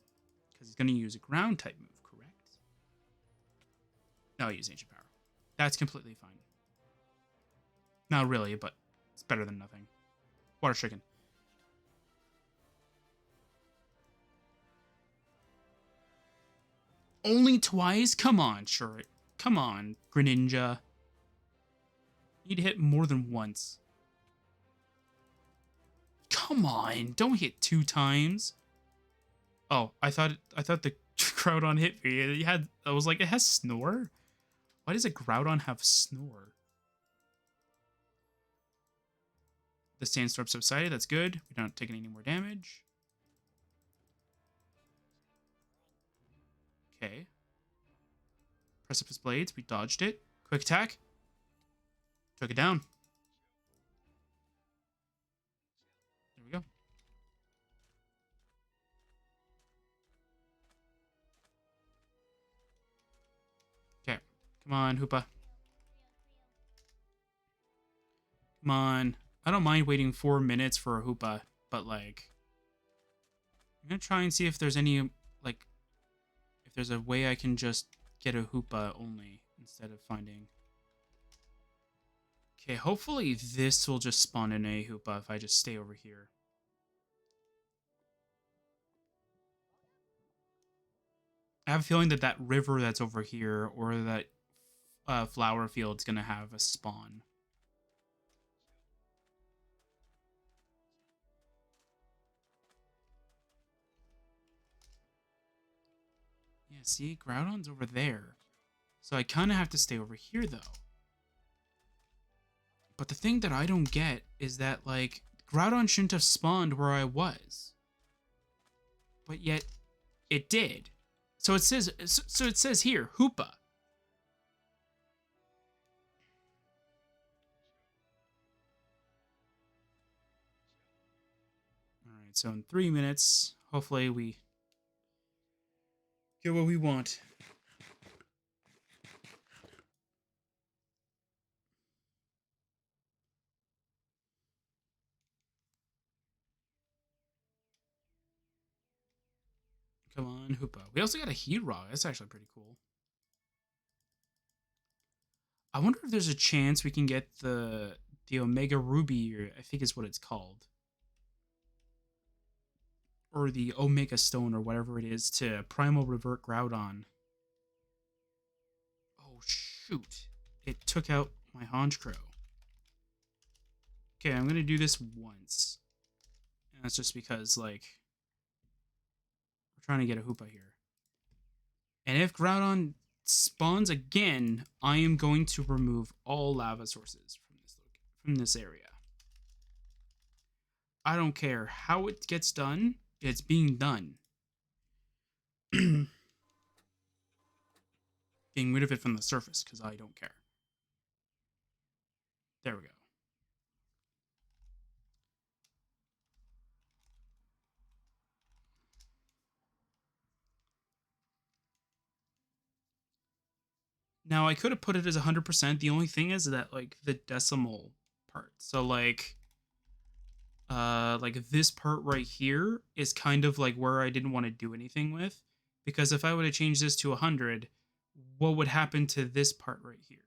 Because he's going to use a ground type move, correct? No, I'll use Ancient Power. That's completely fine. Not really, but it's better than nothing. Water Stricken. Only twice? Come on, sure. Come on, Greninja. You need to hit more than once. Come on, don't hit 2 times. Oh, I thought the Groudon hit me. I was like, it has Snore? Why does a Groudon have Snore? The Sandstorm subsided, that's good. We're not taking any more damage. Okay. Precipice Blades, we dodged it. Quick attack. Took it down. There we go. Okay. Come on, Hoopa. Come on. I don't mind waiting 4 minutes for a Hoopa, but like... I'm gonna try and see if there's any, like... If there's a way I can just get a Hoopa only instead of finding... Okay, hopefully this will just spawn in a Hoopa if I just stay over here. I have a feeling that that river that's over here or that flower field's gonna have a spawn. Yeah, see? Groudon's over there. So I kind of have to stay over here, though. But the thing that I don't get is that, like, Groudon shouldn't have spawned where I was. But yet, it did. So it says here, Hoopa. Alright, so in 3 minutes, hopefully we get what we want. Come on, Hoopa. We also got a Heat Rock. That's actually pretty cool. I wonder if there's a chance we can get the Omega Ruby, or I think is what it's called. Or the Omega Stone, or whatever it is, to Primal Revert Groudon. Oh, shoot. It took out my Honchkrow. Okay, I'm going to do this once. And that's just because, like, we're trying to get a Hoopa here. And if Groudon spawns again, I am going to remove all lava sources from this area. I don't care how it gets done. It's being done. Getting rid of it from the surface, because I don't care. There we go. Now, I could have put it as 100%. The only thing is that, like, the decimal part. So, like this part right here is kind of like where I didn't want to do anything with, because if I would have changed this to 100, what would happen to this part right here?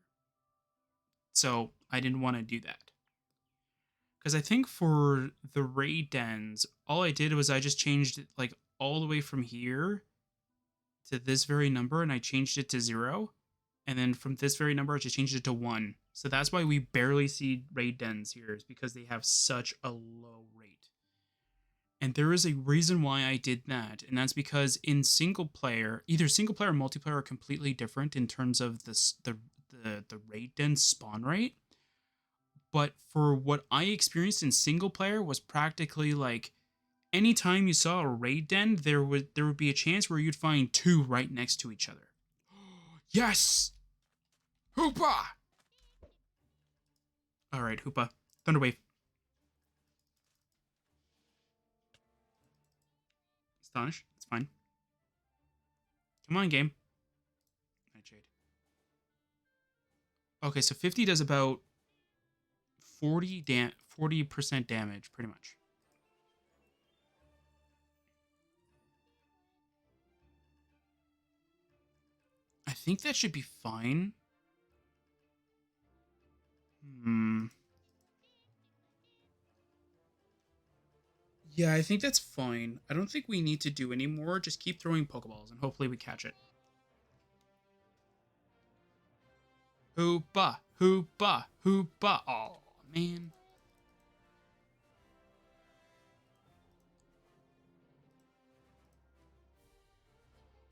So I didn't want to do that, because I think for the raid dens, all I did was I just changed it like all the way from here to this very number, and I changed it to 0, and then from this very number I just changed it to 1. So that's why we barely see raid dens here, is because they have such a low rate. And there is a reason why I did that, and that's because in single player, either single player or multiplayer are completely different in terms of the raid den spawn rate. But for what I experienced in single player was practically like anytime you saw a raid den, there would be a chance where you'd find two right next to each other. Yes! Hoopa! Alright, Hoopa. Thunderwave. Astonish. It's fine. Come on, game. Nightshade. Okay, so 50 does about 40% damage, pretty much. I think that should be fine. Yeah, I think that's fine. I don't think we need to do any more. Just keep throwing Pokeballs and hopefully we catch it. Hoopa, Hoopa, Hoopa. Oh, man.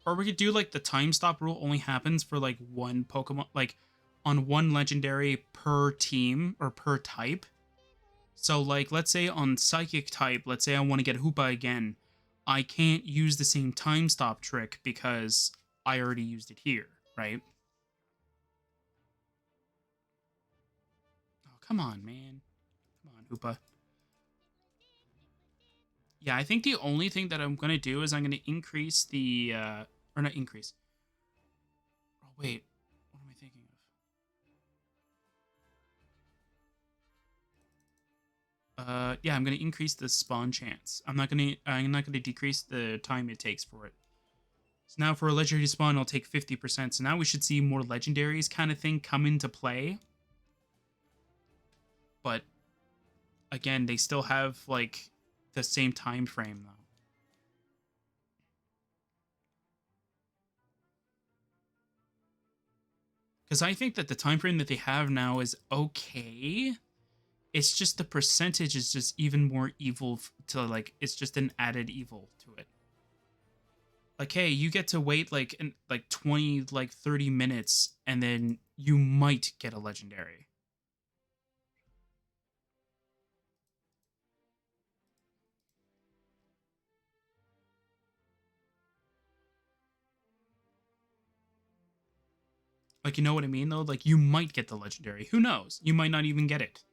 Or we could do like the time stop rule only happens for like one Pokemon, like on one legendary per team or per type. So like let's say on Psychic type, let's say I want to get Hoopa again. I can't use the same time stop trick because I already used it here, right? Oh, come on, man. Come on, Hoopa. Yeah, I think the only thing that I'm going to do is I'm going to increase the, or not increase. Oh, wait. What am I thinking of? Yeah, I'm going to increase the spawn chance. I'm not going to decrease the time it takes for it. So now for a legendary spawn, it'll take 50%. So now we should see more legendaries kind of thing come into play. But again, they still have like the same time frame though. Because I think that the time frame that they have now is okay. It's just the percentage is just even more evil to like it's just an added evil to it. Like, hey, you get to wait like 20, like 30 minutes, and then you might get a legendary. Like, you know what I mean though? Like you might get the legendary. Who knows? You might not even get it.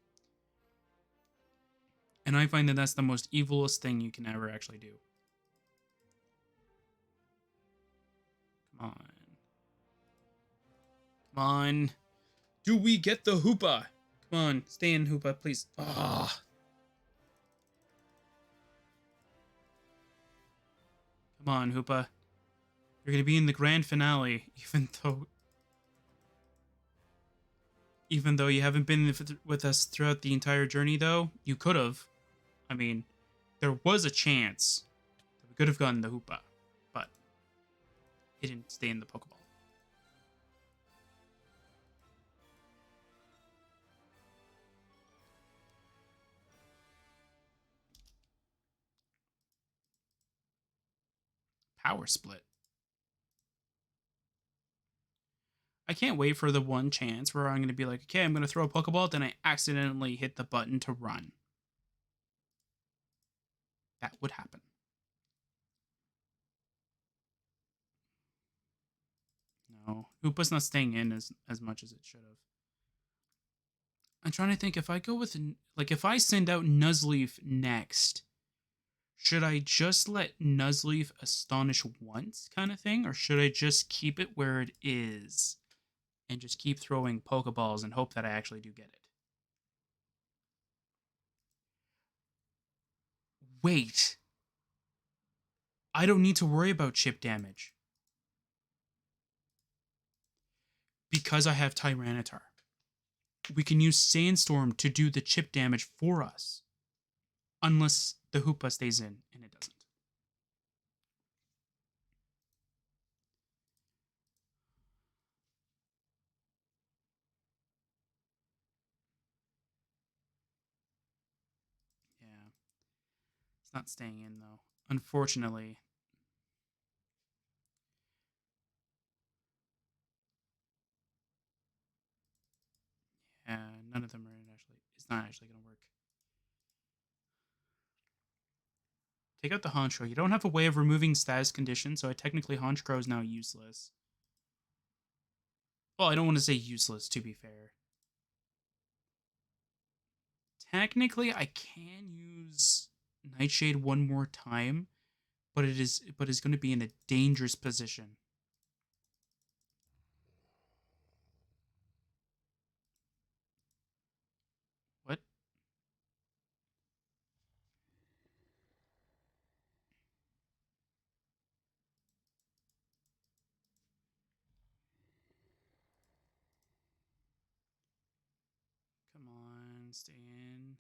And I find that that's the most evilest thing you can ever actually do. Come on. Come on. Do we get the Hoopa? Come on, stay in Hoopa, please. Ah. Come on, Hoopa. You're gonna be in the grand finale, even though you haven't been with us throughout the entire journey. Though you could have. I mean, there was a chance that we could have gotten the Hoopa, but it didn't stay in the Pokeball. Power split. I can't wait for the one chance where I'm going to be like, okay, I'm going to throw a Pokeball, then I accidentally hit the button to run. That would happen. No, Hoopa's not staying in as much as it should have. I'm trying to think if I go with like if I send out Nuzleaf next, should I just let Nuzleaf astonish once kind of thing, or should I just keep it where it is and just keep throwing Pokeballs and hope that I actually do get it? Wait, I don't need to worry about chip damage because I have Tyranitar. We can use Sandstorm to do the chip damage for us, unless the Hoopa stays in, and it doesn't. Yeah. It's not staying in, though. Unfortunately. Yeah, none of them are actually... It's not actually going to work. Take out the Honchkrow. You don't have a way of removing status conditions, so technically Honchkrow is now useless. Well, I don't want to say useless, to be fair. Technically, I can use Nightshade one more time, but it's going to be in a dangerous position. What? Come on, stay in.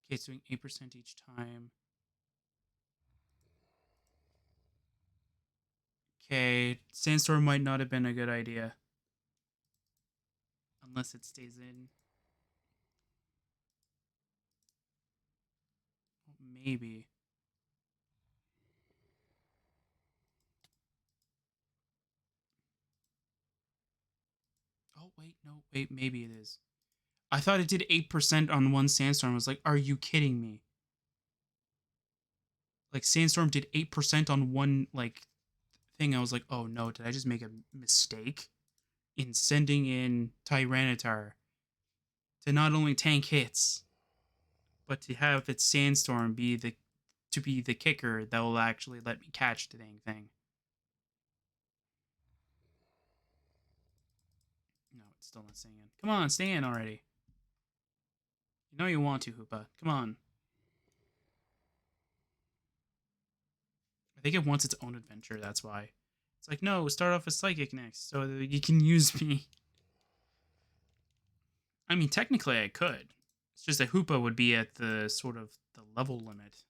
Okay, it's doing 8% each time. Okay, Sandstorm might not have been a good idea. Unless it stays in. Maybe. Oh, wait, no, wait, maybe it is. I thought it did 8% on one Sandstorm. I was like, are you kidding me? Like, Sandstorm did 8% on one, like, thing. I was like, oh no, did I just make a mistake in sending in Tyranitar to not only tank hits, but to have its Sandstorm be the kicker that will actually let me catch the dang thing. No, it's still not staying in. Come on, stay in already. You know you want to, Hoopa. Come on. I think it wants its own adventure, that's why. It's like, no, start off with Psychic next, so that you can use me. I mean, technically I could. It's just that Hoopa would be at the sort of the level limit.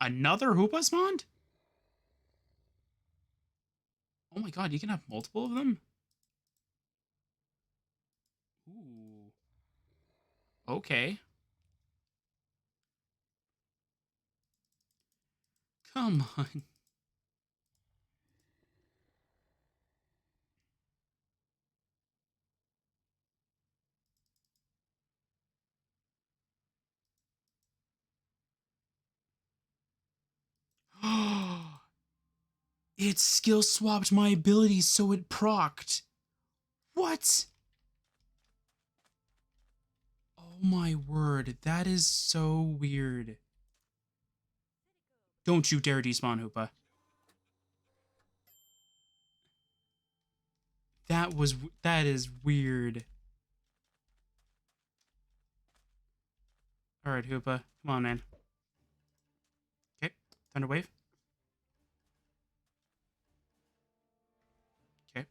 Another Hoopasmon? Oh my god, you can have multiple of them? Ooh. Okay. Come on. It skill swapped my abilities so it procced. What? Oh my word, that is so weird. Don't you dare despawn, Hoopa. That is weird. Alright, Hoopa. Come on, man. Okay. Thunder Wave. Okay.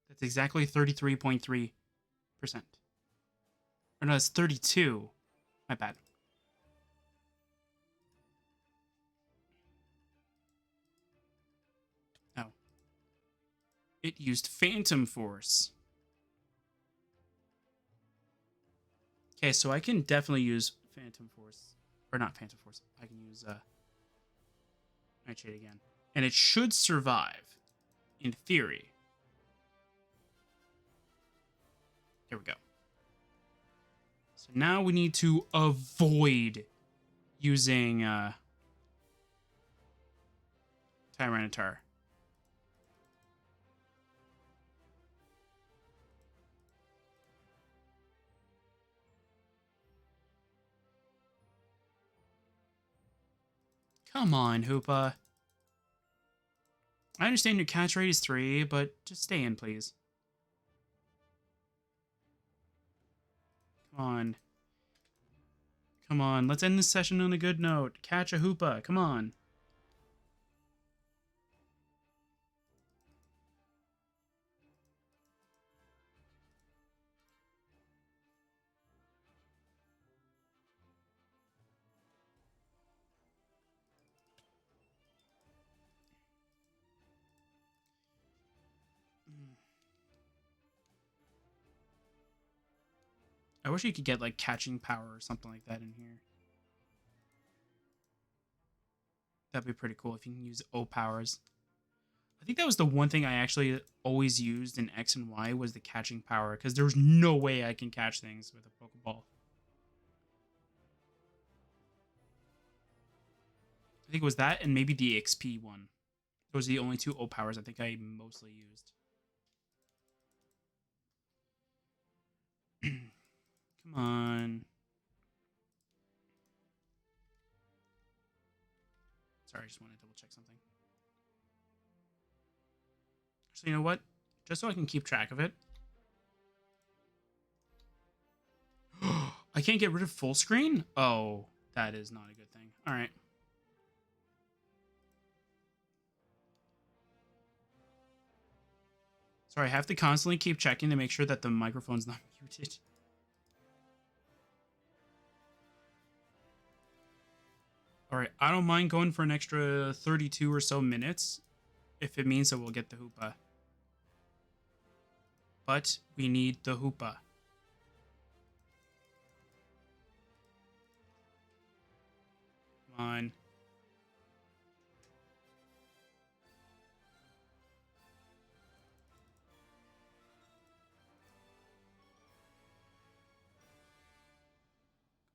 That's exactly 33.3%. Or no, it's 32. My bad. Oh. It used Phantom Force. Okay, so I can definitely use Phantom Force. Or not Phantom Force. I can use Nightshade again. And it should survive. In theory. There we go. So now we need to avoid using Tyranitar. Come on, Hoopa. I understand your catch rate is 3, but just stay in, please. Come on. Come on, let's end this session on a good note. Catch a Hoopa, come on. I wish you could get like catching power or something like that in here. That'd be pretty cool if you can use O powers. I think that was the one thing I actually always used in X and Y was the catching power, because there's no way I can catch things with a Pokeball. I think it was that and maybe the XP one. Those are the only two O powers I think I mostly used. Come on. Sorry, I just want to double check something. So you know what? Just so I can keep track of it. I can't get rid of full screen? Oh, that is not a good thing. All right. Sorry, I have to constantly keep checking to make sure that the microphone's not muted. All right, I don't mind going for an extra 32 or so minutes if it means that we'll get the Hoopa. But we need the Hoopa. Come on.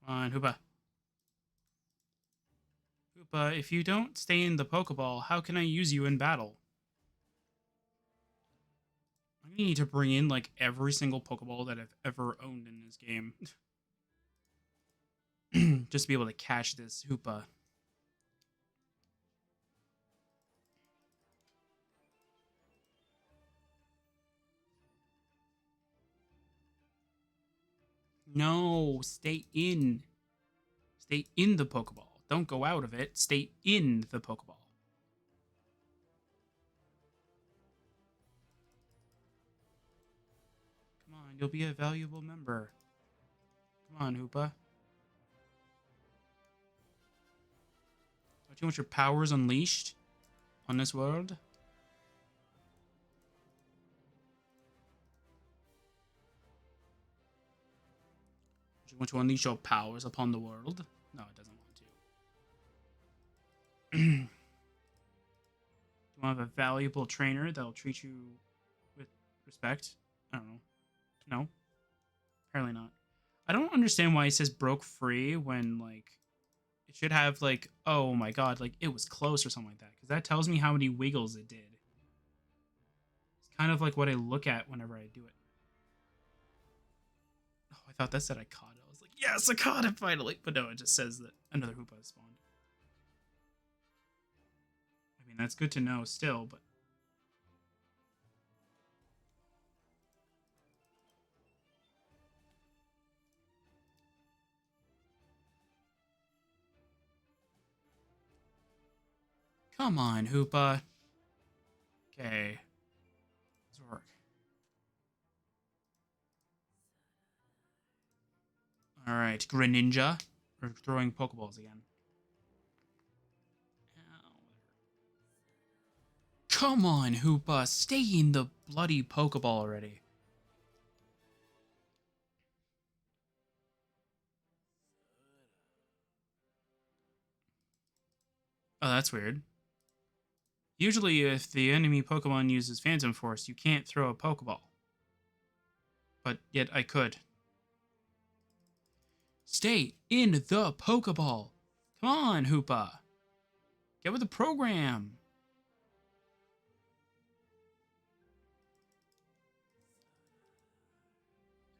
Come on, Hoopa. Hoopa, if you don't stay in the Pokeball, how can I use you in battle? I'm gonna need to bring in like every single Pokeball that I've ever owned in this game. Just to be able to catch this Hoopa. No, stay in. Stay in the Pokeball. Don't go out of it. Stay in the Pokeball. Come on, you'll be a valuable member. Come on, Hoopa. Don't you want your powers unleashed on this world? Do you want to unleash your powers upon the world? No, it doesn't want to. Do you want to have a valuable trainer that'll treat you with respect? I don't know. No? Apparently not. I don't understand why it says broke free when, like, it should have, like, oh my god, like, it was close or something like that. Because that tells me how many wiggles it did. It's kind of like what I look at whenever I do it. Oh, I thought that said I caught it. I was like, yes, I caught it finally. But no, it just says that another Hoopa has spawned. I mean, that's good to know still, but... Come on, Hoopa. Okay. Zork. Alright, Greninja. We're throwing Pokeballs again. Ow. Come on, Hoopa. Stay in the bloody Pokeball already. Oh, that's weird. Usually, if the enemy Pokemon uses Phantom Force, you can't throw a Pokeball. But yet I could. Stay in the Pokeball. Come on, Hoopa. Get with the program.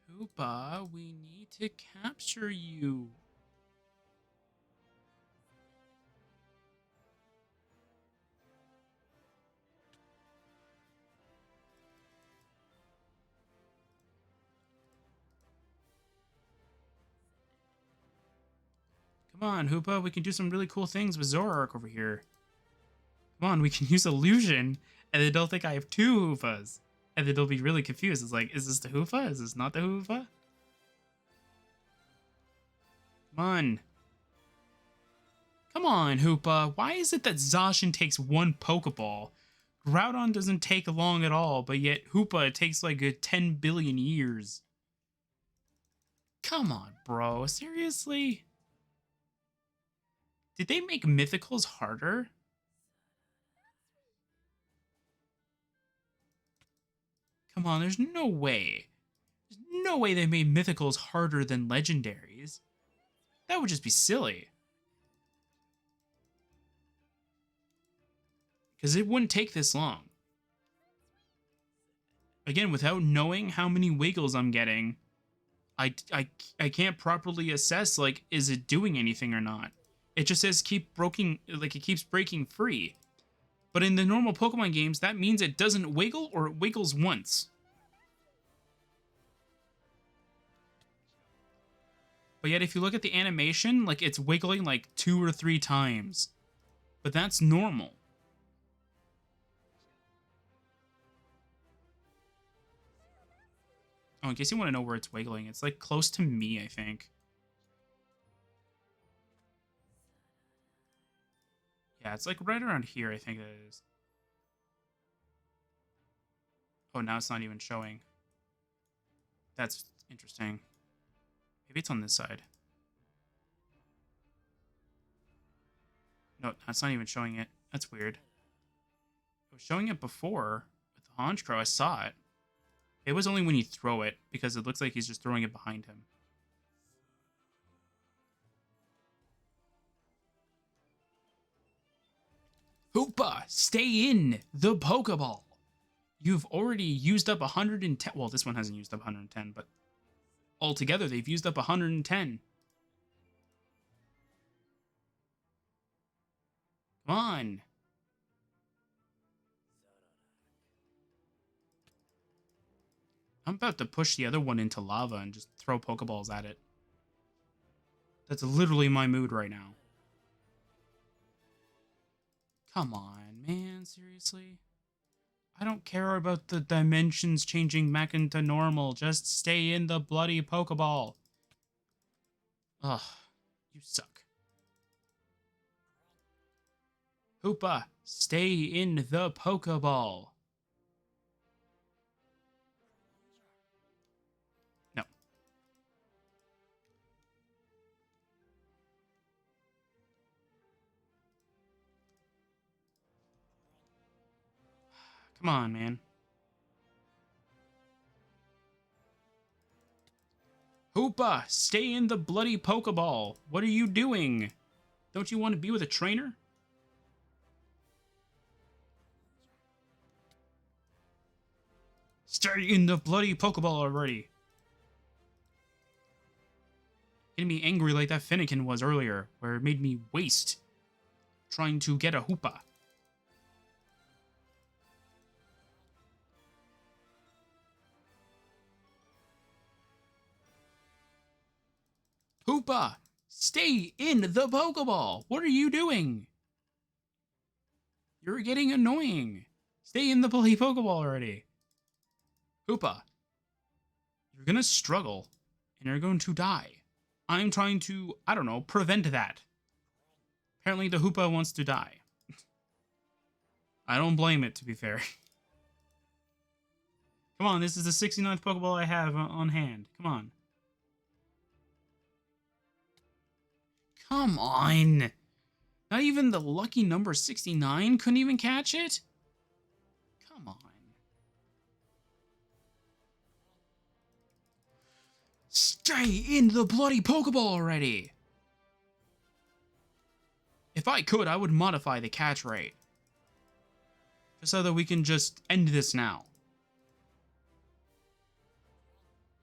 Hoopa, we need to capture you. Come on, Hoopa, we can do some really cool things with Zoroark over here. Come on, we can use Illusion, and then they'll think I have two Hoopas. And then they'll be really confused. It's like, is this the Hoopa? Is this not the Hoopa? Come on. Come on, Hoopa. Why is it that Zacian takes one Pokeball? Groudon doesn't take long at all, but yet Hoopa takes like a 10 billion years. Come on, bro. Seriously? Did they make mythicals harder? Come on, there's no way. There's no way they made mythicals harder than legendaries. That would just be silly. Because it wouldn't take this long. Again, without knowing how many wiggles I'm getting, I can't properly assess, like, is it doing anything or not? It just says keep breaking, like, it keeps breaking free. But in the normal Pokemon games, that means it doesn't wiggle or it wiggles once. But yet, if you look at the animation, like, it's wiggling like 2 or 3 times. But that's normal. Oh, in case you want to know where it's wiggling, it's like close to me, I think. Yeah, it's like right around here, I think it is. Oh, now it's not even showing. That's interesting. Maybe it's on this side. No, that's not even showing it. That's weird. It was showing it before with the Honchkrow. I saw it. It was only when you throw it, because it looks like he's just throwing it behind him. Hoopa, stay in the Pokeball. You've already used up 110. Well, this one hasn't used up 110, but altogether they've used up 110. Come on. I'm about to push the other one into lava and just throw Pokeballs at it. That's literally my mood right now. Come on, man, seriously? I don't care about the dimensions changing back into normal. Just stay in the bloody Pokeball. Ugh, you suck. Hoopa, stay in the Pokeball. No. Come on, man. Hoopa, stay in the bloody Pokeball. What are you doing? Don't you want to be with a trainer? Stay in the bloody Pokeball already. Getting me angry like that Finnegan was earlier, where it made me waste trying to get a Hoopa. Hoopa, stay in the Pokeball. What are you doing? You're getting annoying. Stay in the bloody Pokeball already. Hoopa, you're gonna struggle and you're going to die. I'm trying to, I don't know, prevent that. Apparently the Hoopa wants to die. I don't blame it, to be fair. Come on, this is the 69th Pokeball I have on hand. Come on. Come on. Not even the lucky number 69 couldn't even catch it? Come on. Stay in the bloody Pokeball already! If I could, I would modify the catch rate. Just so that we can just end this now.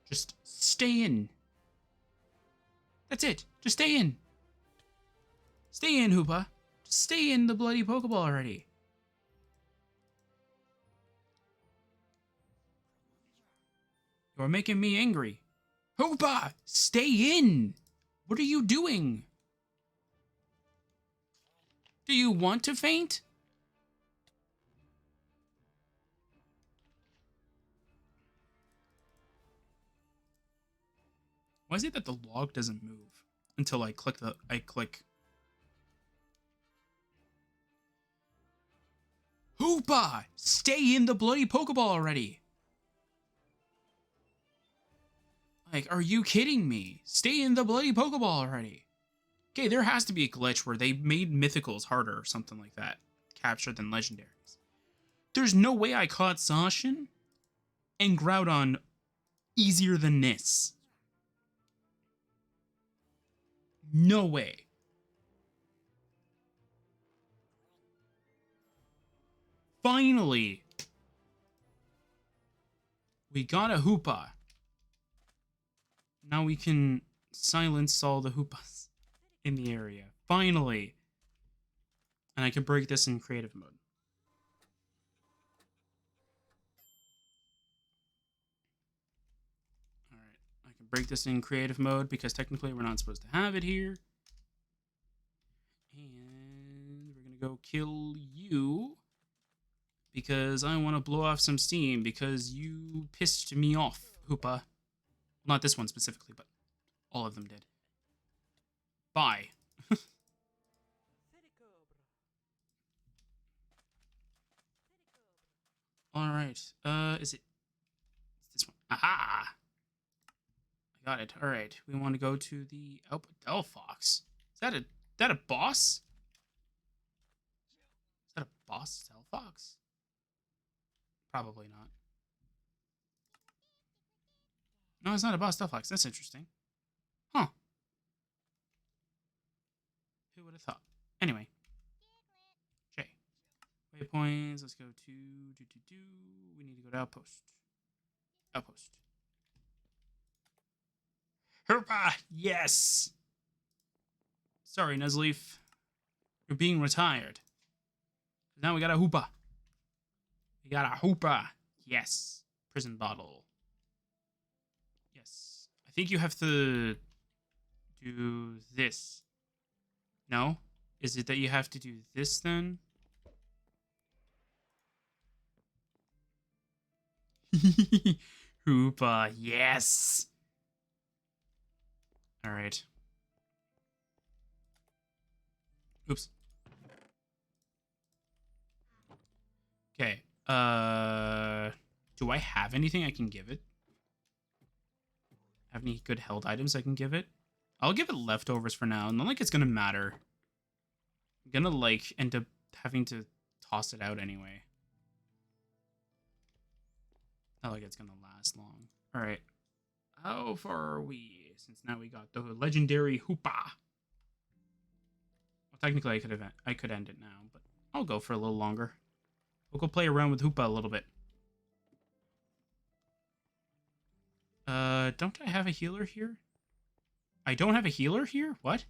Just stay in. That's it. Just stay in. Stay in, Hoopa. Just stay in the bloody Pokeball already. You're making me angry. Hoopa, stay in. What are you doing? Do you want to faint? Why is it that the log doesn't move until I click Hoopa, stay in the bloody Pokeball already. Like, are you kidding me? Stay in the bloody Pokeball already. Okay, there has to be a glitch where they made mythicals harder or something like that. Captured than legendaries. There's no way I caught Zacian and Groudon easier than this. No way. Finally, we got a Hoopa. Now we can silence all the Hoopas in the area. Finally. And I can break this in creative mode. Alright, I can break this in creative mode because technically we're not supposed to have it here. And we're going to go kill you because I want to blow off some steam because you pissed me off, Hoopa. Not this one specifically, but all of them did. Bye. Alright, is it this one? Aha! I got it. Alright, we want to go to the Output Delphox. Is that a boss? Is that a boss Delphox? Probably not. No, it's not a boss Delphox. That's interesting. Huh. Who would have thought? Anyway. J. Waypoints. Let's go to We need to go to Outpost. Outpost. Hoopa! Yes! Sorry, Nuzleaf. You're being retired. Now we got a Hoopa. We got a Hoopa. Yes. Prison bottle. Yes. I think you have to do this. No? Is it that you have to do this then? Hoopa, yes! Alright. Oops. Okay. Do I have anything I can give it? Have any good held items I can give it? I'll give it leftovers for now. Not like it's gonna matter. I'm gonna, like, end up having to toss it out anyway. Not like it's gonna last long. Alright. How far are we? Since now we got the legendary Hoopa. Well, technically I could end it now, but I'll go for a little longer. We'll go play around with Hoopa a little bit. Don't I have a healer here? I don't have a healer here? What?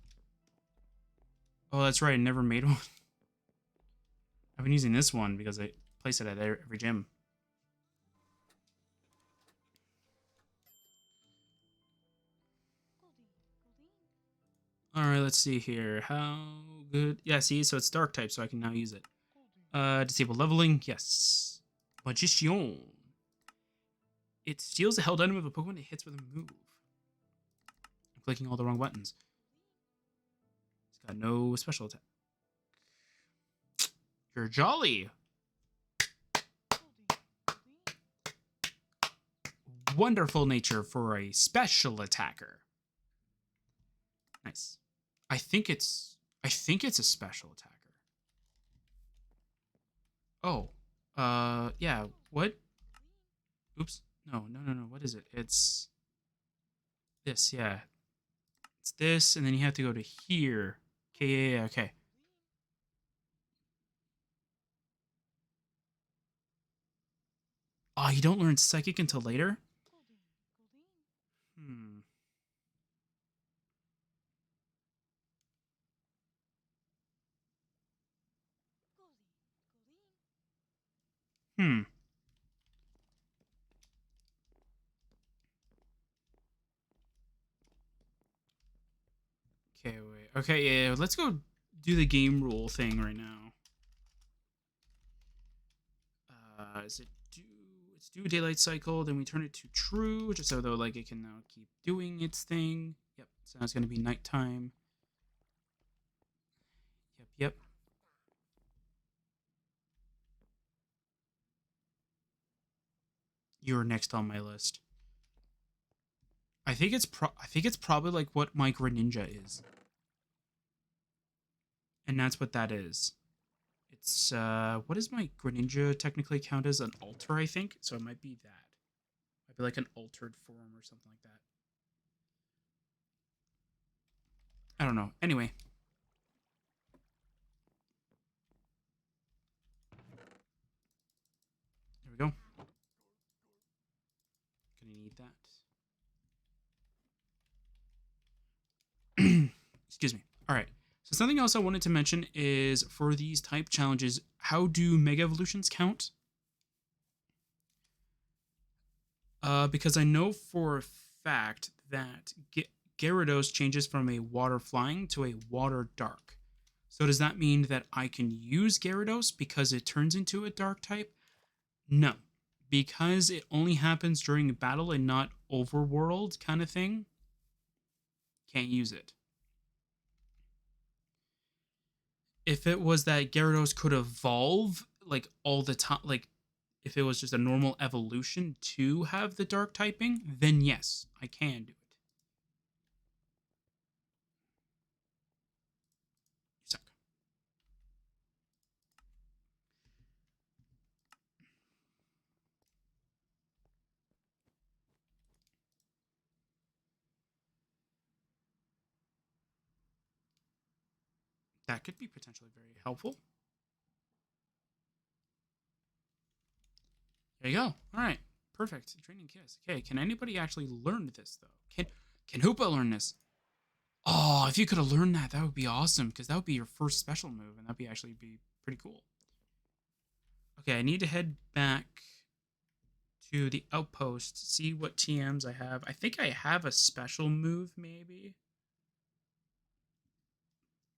Oh, that's right. I never made one. I've been using this one because I place it at every gym. Alright, let's see here. How good? Yeah, see, so it's dark type, so I can now use it. Disable leveling? Yes. Magician. It steals a held item of a Pokemon it hits with a move. I'm clicking all the wrong buttons. It's got no special attack. You're jolly. Wonderful nature for a special attacker. Nice. I think it's a special attacker. Oh. Yeah, what? Oops. No. What is it? It's this, yeah. It's this, and then you have to go to here. Okay, yeah, okay. Oh, you don't learn Psychic until later? Hmm. Hmm. Okay, wait. Okay, yeah, let's go do the game rule thing right now. Is it do? It's do daylight cycle, then we turn it to true, just so though like it can now keep doing its thing. Yep, so now it's gonna be nighttime. Yep. You're next on my list. I think it's probably like what my Greninja is. And that's what that is. It's what does my Greninja technically count as? An alter, I think. So it might be that. Might be like an altered form or something like that. I don't know. Anyway. There we go. Gonna need that. Excuse me. All right. So something else I wanted to mention is for these type challenges, how do Mega Evolutions count? Because I know for a fact that Gyarados changes from a water flying to a water dark. So does that mean that I can use Gyarados because it turns into a dark type? No. Because it only happens during battle and not overworld kind of thing, can't use it. If it was that Gyarados could evolve like all the time, like if it was just a normal evolution to have the dark typing, then yes, I can do it. You suck. That could be potentially very helpful. There you go. All right. Perfect. Training Kiss. Okay, can anybody actually learn this though? Can Hoopa learn this? Oh, if you could have learned that, that would be awesome because that would be your first special move, and that'd be actually be pretty cool. Okay, I need to head back to the outpost, see what TMs I have. I think I have a special move, maybe,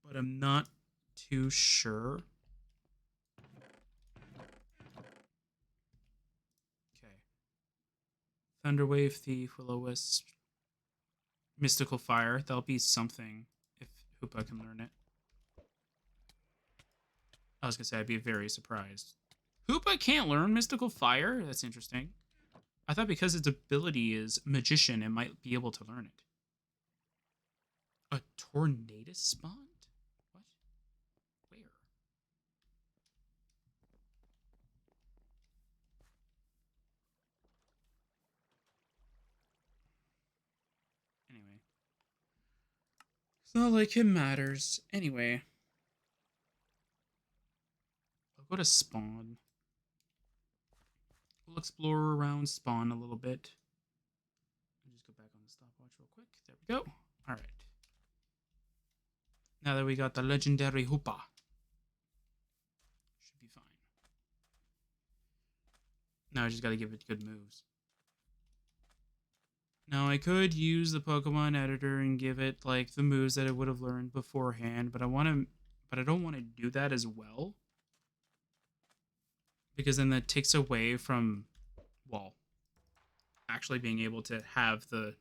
but I'm not too sure. Okay. Thunderwave, Thief, Will-O-Wisp, Mystical Fire. That'll be something if Hoopa can learn it. I was gonna say I'd be very surprised. Hoopa can't learn Mystical Fire? That's interesting. I thought because its ability is Magician, it might be able to learn it. A Tornadus spawned? What? Where? Anyway. It's not like it matters. Anyway. I'll go to spawn. We'll explore around spawn a little bit. I'll just go back on the stopwatch real quick. There we go. Alright. Now that we got the legendary Hoopa. Should be fine. Now I just gotta give it good moves. Now I could use the Pokemon editor and give it like the moves that it would have learned beforehand, but I don't want to do that as well. Because then that takes away from, well, actually being able to have the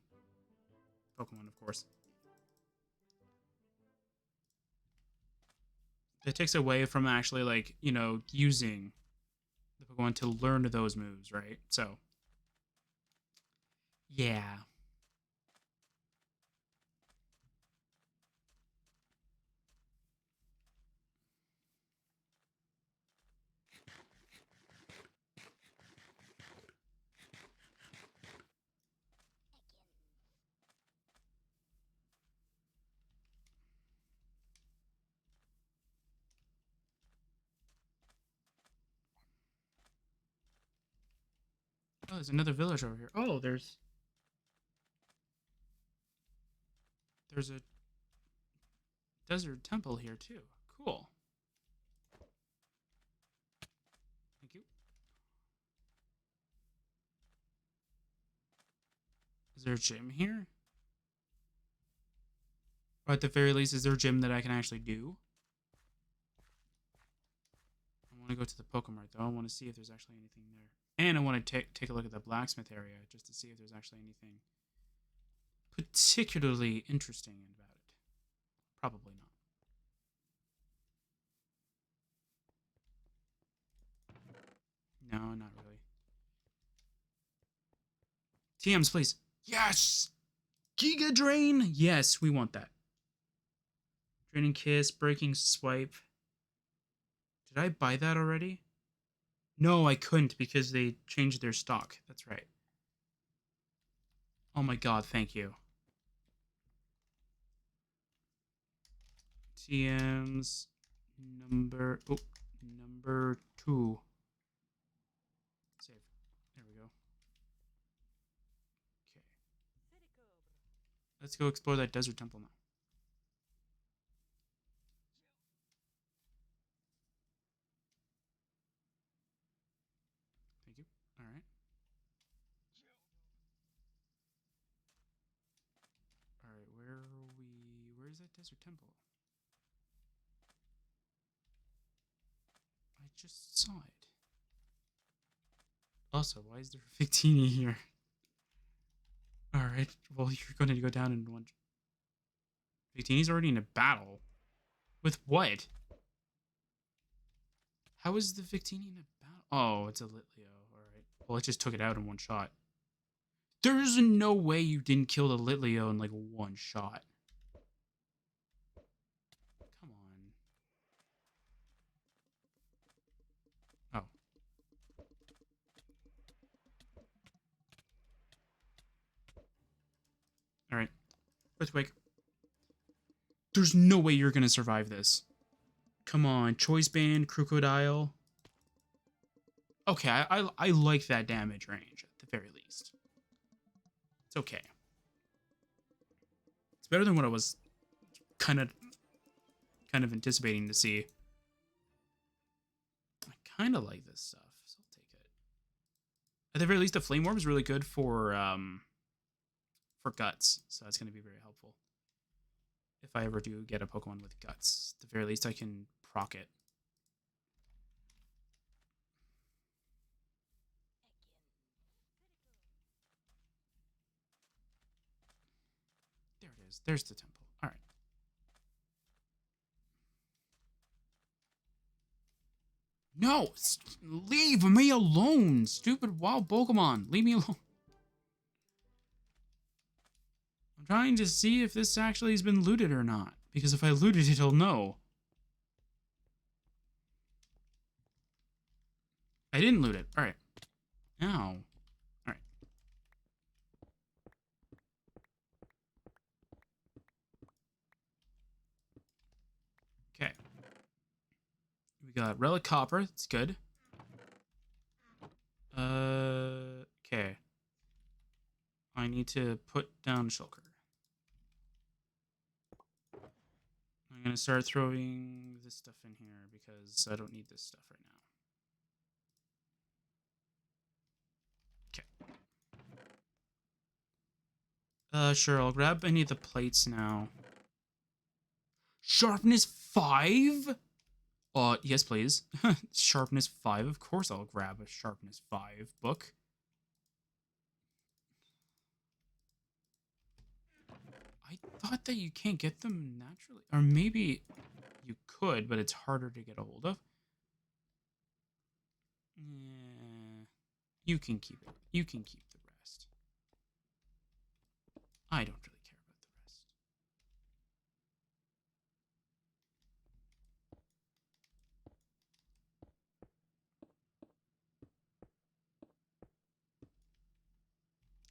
Pokemon, of course. It takes away from actually, like, you know, using the Pokemon to learn those moves, right? So, yeah. Oh, there's another village over here. Oh, there's a desert temple here too. Cool. Thank you. Is there a gym here? Or at the very least, is there a gym that I can actually do? I want to go to the Pokemart though. I want to see if there's actually anything there. And I want to take a look at the blacksmith area just to see if there's actually anything particularly interesting about it. Probably not. No, not really. TMs, please. Yes! Giga Drain! Yes, we want that. Draining Kiss, Breaking Swipe. Did I buy that already? No, I couldn't because they changed their stock. That's right. Oh my god, thank you. TM's number 2. Save. There we go. Okay. Let's go explore that desert temple now. Thank you. All right. All right, where are we? Where is that desert temple? I just saw it. Also, why is there a Victini here? All right. Well, you're going to go down in one. Victini's already in a battle. With what? How is the Victini in a battle? Oh, it's a Litleo. All right. Well, it just took it out in one shot. There's no way you didn't kill the Litleo in like one shot. Come on. Oh. All right. Earthquake. There's no way you're going to survive this. Come on. Choice Band, Crocodile. Okay, I like that damage range at the very least. It's okay. It's better than what I was kind of anticipating to see. I kind of like this stuff, so I'll take it. At the very least, the Flame Orb is really good for guts, so that's going to be very helpful. If I ever do get a Pokemon with guts, at the very least, I can proc it. There it is. There's the temple. All right. No! Leave me alone! Stupid wild Pokemon! Leave me alone. I'm trying to see if this actually has been looted or not. Because if I looted it, he'll know. I didn't loot it. Alright. Ow. Alright. Okay. We got Relic Copper. That's good. Okay. I need to put down Shulker. I'm going to start throwing this stuff in here because I don't need this stuff right now. Okay. Sure, I'll grab any of the plates now. Sharpness 5? Yes, please. Sharpness 5. Of course I'll grab a Sharpness 5 book. I thought that you can't get them naturally. Or maybe you could, but it's harder to get a hold of. Yeah. You can keep it. You can keep the rest. I don't really care about the rest.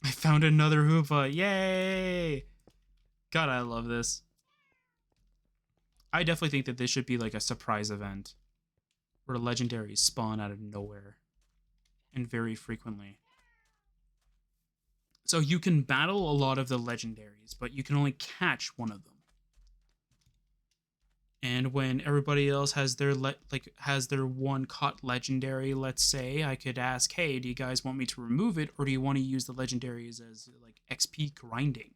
I found another Hoopa. Yay! God, I love this. I definitely think that this should be like a surprise event where legendaries spawn out of nowhere and very frequently. So you can battle a lot of the legendaries, but you can only catch one of them. And when everybody else has their one caught legendary, let's say, I could ask, "Hey, do you guys want me to remove it, or do you want to use the legendaries as like XP grinding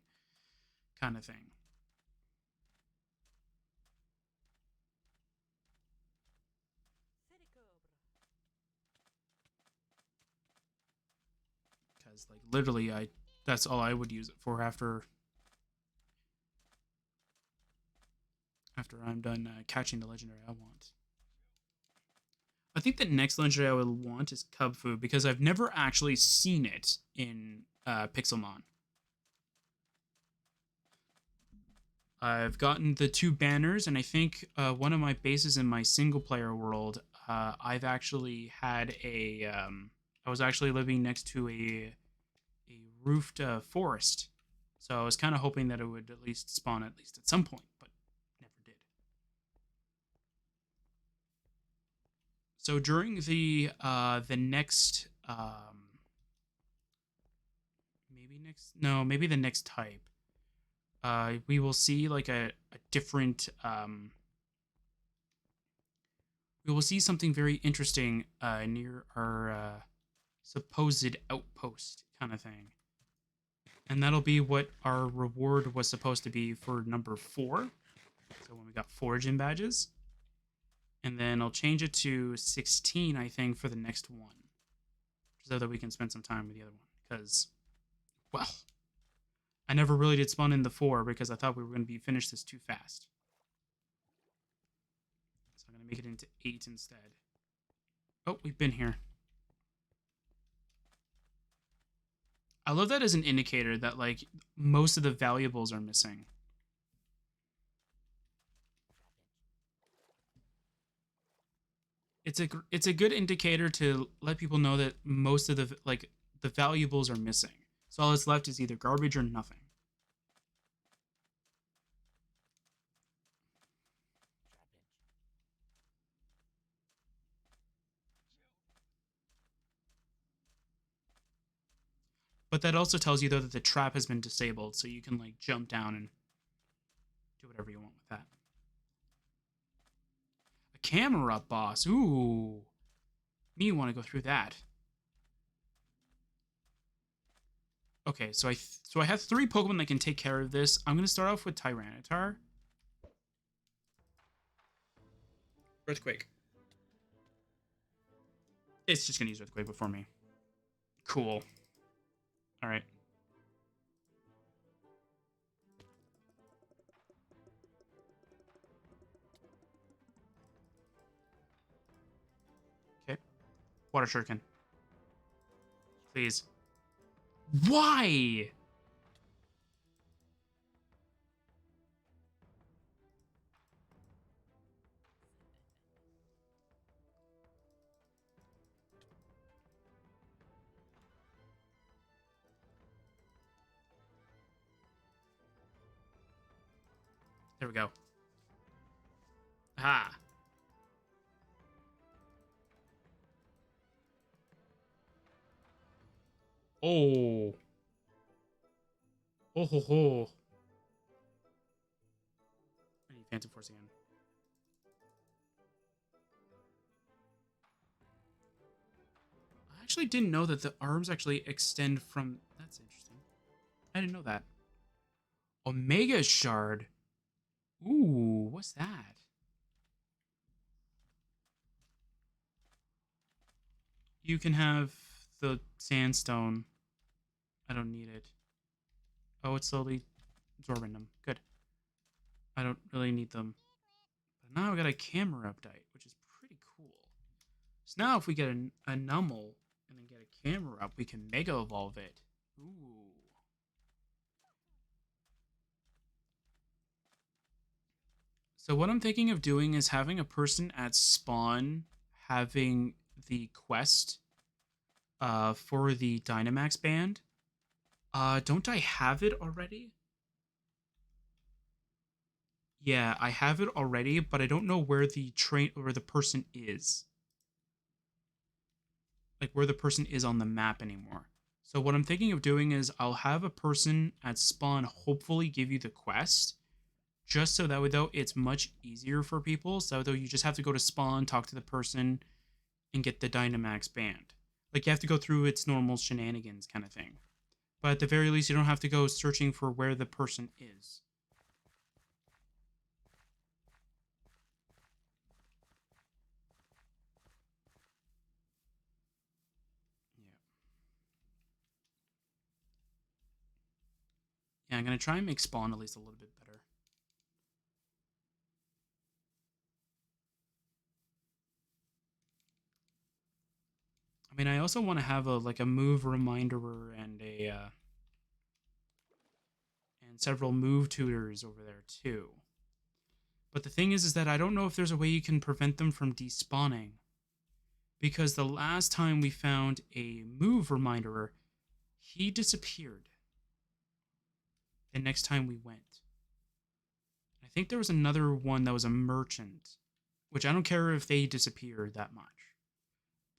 kind of thing?" Because like literally, that's all I would use it for after I'm done catching the legendary I want. I think the next legendary I would want is Cubfu because I've never actually seen it in Pixelmon. I've gotten the two banners, and I think one of my bases in my single player world, I've actually had a. I was actually living next to a roofed forest, so I was kind of hoping that it would at least spawn at least at some point, but never did. So during the next maybe next no maybe the next type, we will see like a different we will see something very interesting near our supposed outpost kind of thing. And that'll be what our reward was supposed to be for number 4. So when we got 4 gym badges. And then I'll change it to 16, I think, for the next one. So that we can spend some time with the other one. Because, well, I never really did spawn in the 4 because I thought we were going to be finished this too fast. So I'm going to make it into 8 instead. Oh, we've been here. I love that as an indicator that, like, most of the valuables are missing. It's a good indicator to let people know that most of the valuables are missing. So all that's left is either garbage or nothing. But that also tells you though that the trap has been disabled, so you can like jump down and do whatever you want with that. A camera boss. Ooh. Me want to go through that. Okay, so I have 3 Pokemon that can take care of this. I'm gonna start off with Tyranitar. Earthquake. It's just gonna use Earthquake before me. Cool. Alright. Okay. Water Shuriken. Please. Why? There we go. Ha. Oh. Oh ho ho. I need Phantom Force again. I actually didn't know that the arms actually extend from... That's interesting. I didn't know that. Omega Shard. Ooh, what's that? You can have the sandstone. I don't need it. Oh, it's slowly absorbing them. Good. I don't really need them. But now I got a camera update, which is pretty cool. So now if we get a Numel and then get a camera up, we can Mega Evolve it. Ooh. So what I'm thinking of doing is having a person at spawn having the quest for the Dynamax band. Don't I have it already? Yeah, I have it already, but I don't know where the person is. Like where the person is on the map anymore. So what I'm thinking of doing is I'll have a person at spawn hopefully give you the quest, just so that way though it's much easier for people. So though you just have to go to spawn, talk to the person, and get the Dynamax band. Like you have to go through its normal shenanigans kind of thing. But at the very least, you don't have to go searching for where the person is. Yeah. Yeah, I'm going to try and make spawn at least a little bit better. I mean, I also want to have a move reminder and and several move tutors over there too. But the thing is that I don't know if there's a way you can prevent them from despawning. Because the last time we found a move reminder, he disappeared. The next time we went. I think there was another one that was a merchant, which I don't care if they disappear that much.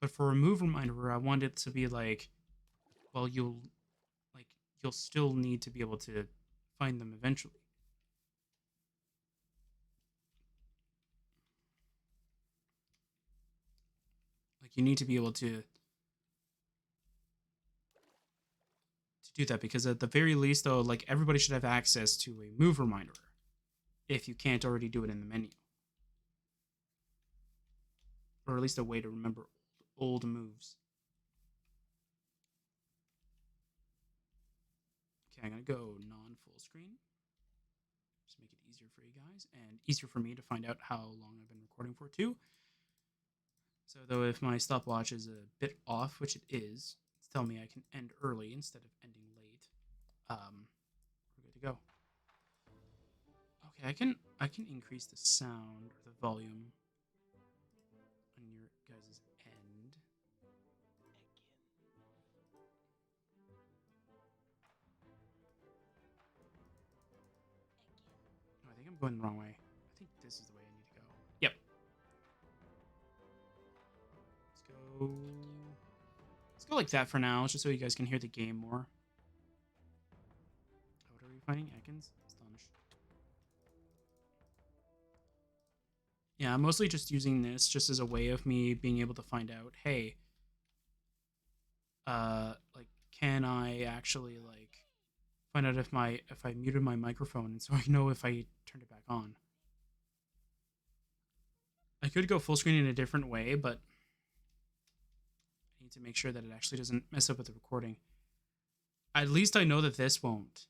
But for a move reminder, I want it to be like, well, you'll still need to be able to find them eventually. Like you need to be able to do that, because at the very least though, like everybody should have access to a move reminder if you can't already do it in the menu. Or at least a way to remember old moves. Okay, I'm gonna go non-full screen. Just make it easier for you guys and easier for me to find out how long I've been recording for too. So though if my stopwatch is a bit off, which it is, it's telling me I can end early instead of ending late. We're good to go. Okay, I can increase the sound or the volume on your guys' end. Oh, I think I'm going the wrong way. I think this is the way I need to go. Yep. Let's go like that for now, just so you guys can hear the game more. What are we fighting? Ekans? Astonished. Yeah, I'm mostly just using this just as a way of me being able to find out, hey, like, can I actually like find out if I muted my microphone, and so I know if I turned it back on. I could go full screen in a different way, but I need to make sure that it actually doesn't mess up with the recording. At least I know that this won't.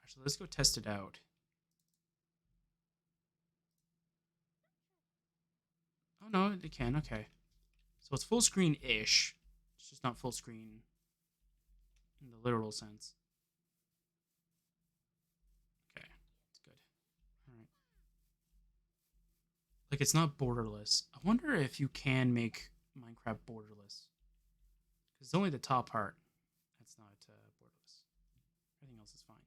Actually, let's go test it out. Oh no, it can. Okay, so it's full screen-ish. It's just not full screen in the literal sense. Okay, it's good. All right. Like, it's not borderless. I wonder if you can make Minecraft borderless. Because it's only the top part that's not borderless. Everything else is fine.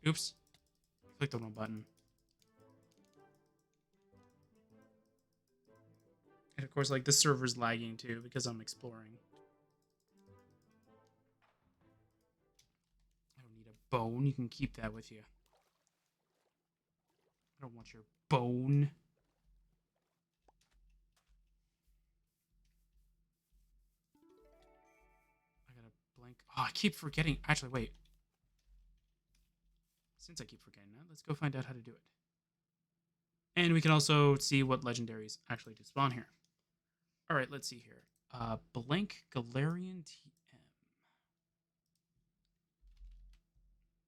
Oops. Click the wrong button. And of course, like, this server's lagging too because I'm exploring. I don't need a bone. You can keep that with you. I don't want your bone. I gotta blank. Oh, I keep forgetting. Actually, wait. Since I keep forgetting that, let's go find out how to do it. And we can also see what legendaries actually do spawn here. All right, let's see here. Blank Galarian TM.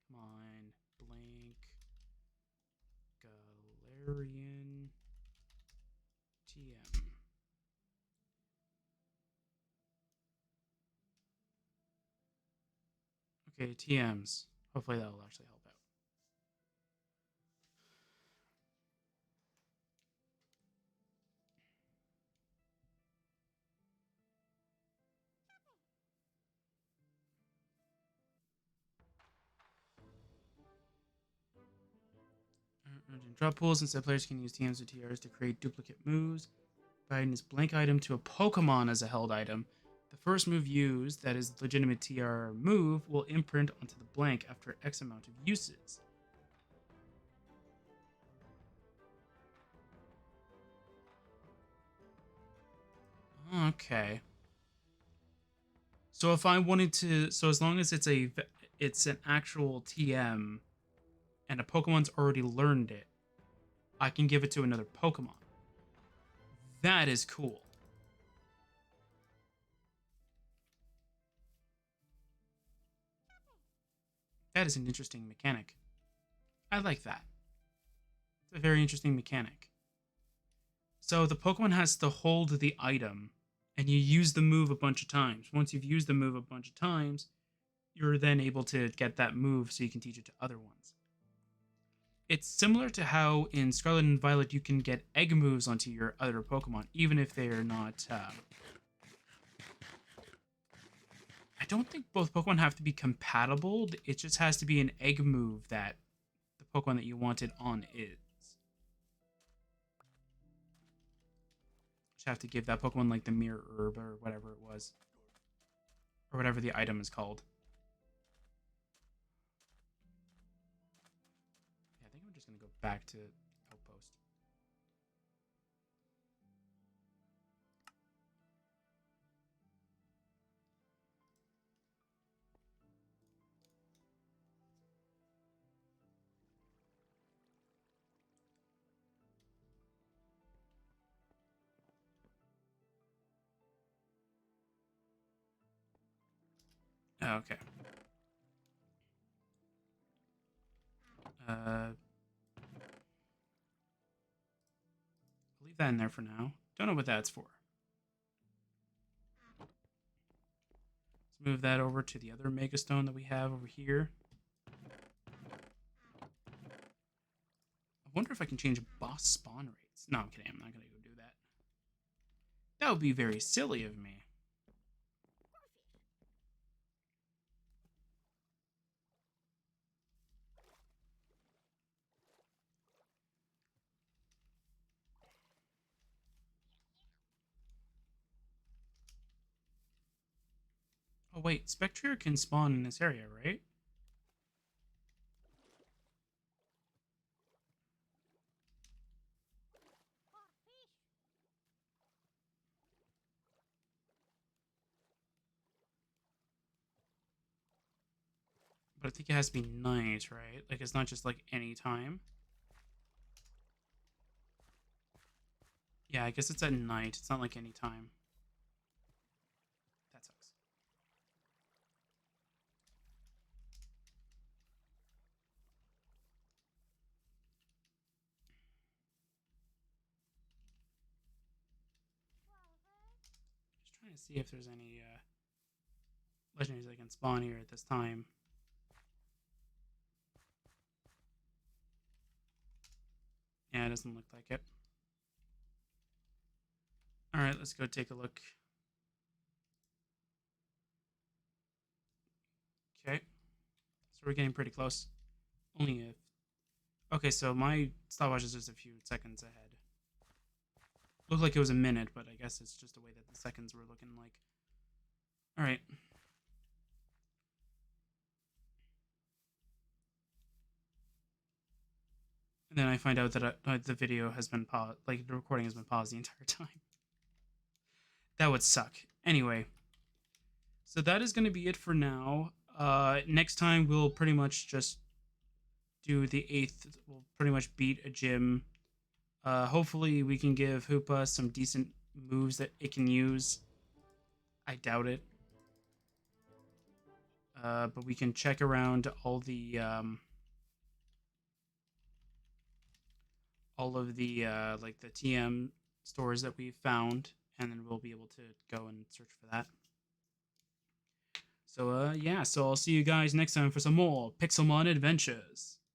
Come on, blank Galarian TM. Okay, TMs. Hopefully that will actually help out. Drop pools. Instead, players can use TMs or TRs to create duplicate moves. Providing this blank item to a Pokemon as a held item. The first move used, that is legitimate TR move, will imprint onto the blank after X amount of uses. Okay. So if I wanted to, so as long as it's an actual TM, and a Pokemon's already learned it, I can give it to another Pokemon. That is cool. That is an interesting mechanic. I like that. It's a very interesting mechanic. So the Pokemon has to hold the item and you use the move a bunch of times. Once you've used the move a bunch of times, you're then able to get that move so you can teach it to other ones. It's similar to how in Scarlet and Violet you can get egg moves onto your other Pokemon, even if they are not. I don't think both Pokemon have to be compatible. It just has to be an egg move that the Pokemon that you wanted on is. Just have to give that Pokemon like the Mirror Herb or whatever it was, or whatever the item is called. Yeah, I think I'm just gonna go back to Outpost. Okay. Leave that in there for now. Don't know what that's for. Let's move that over to the other Mega Stone that we have over here. I wonder if I can change boss spawn rates. No, I'm kidding. I'm not going to go do that. That would be very silly of me. Oh, wait. Spectre can spawn in this area, right? But I think it has to be night, right? Like, it's not just, like, any time. Yeah, I guess it's at night. It's not like any time. That sucks. Just trying to see if there's any legendaries that can spawn here at this time. Yeah, it doesn't look like it. Alright, let's go take a look. Okay. So we're getting pretty close. Only if... Okay, so my stopwatch is just a few seconds ahead. Looked like it was a minute, but I guess it's just the way that the seconds were looking like. Alright. And then I find out that the video has been paused, like the recording has been paused the entire time. That would suck. Anyway, so that is going to be it for now. Next time we'll pretty much just do the 8th. We'll pretty much beat a gym. Hopefully we can give Hoopa some decent moves that it can use. I doubt it. But we can check around all of the like the TM stores that we've found, and then we'll be able to go and search for that. So yeah, so I'll see you guys next time for some more Pixelmon adventures.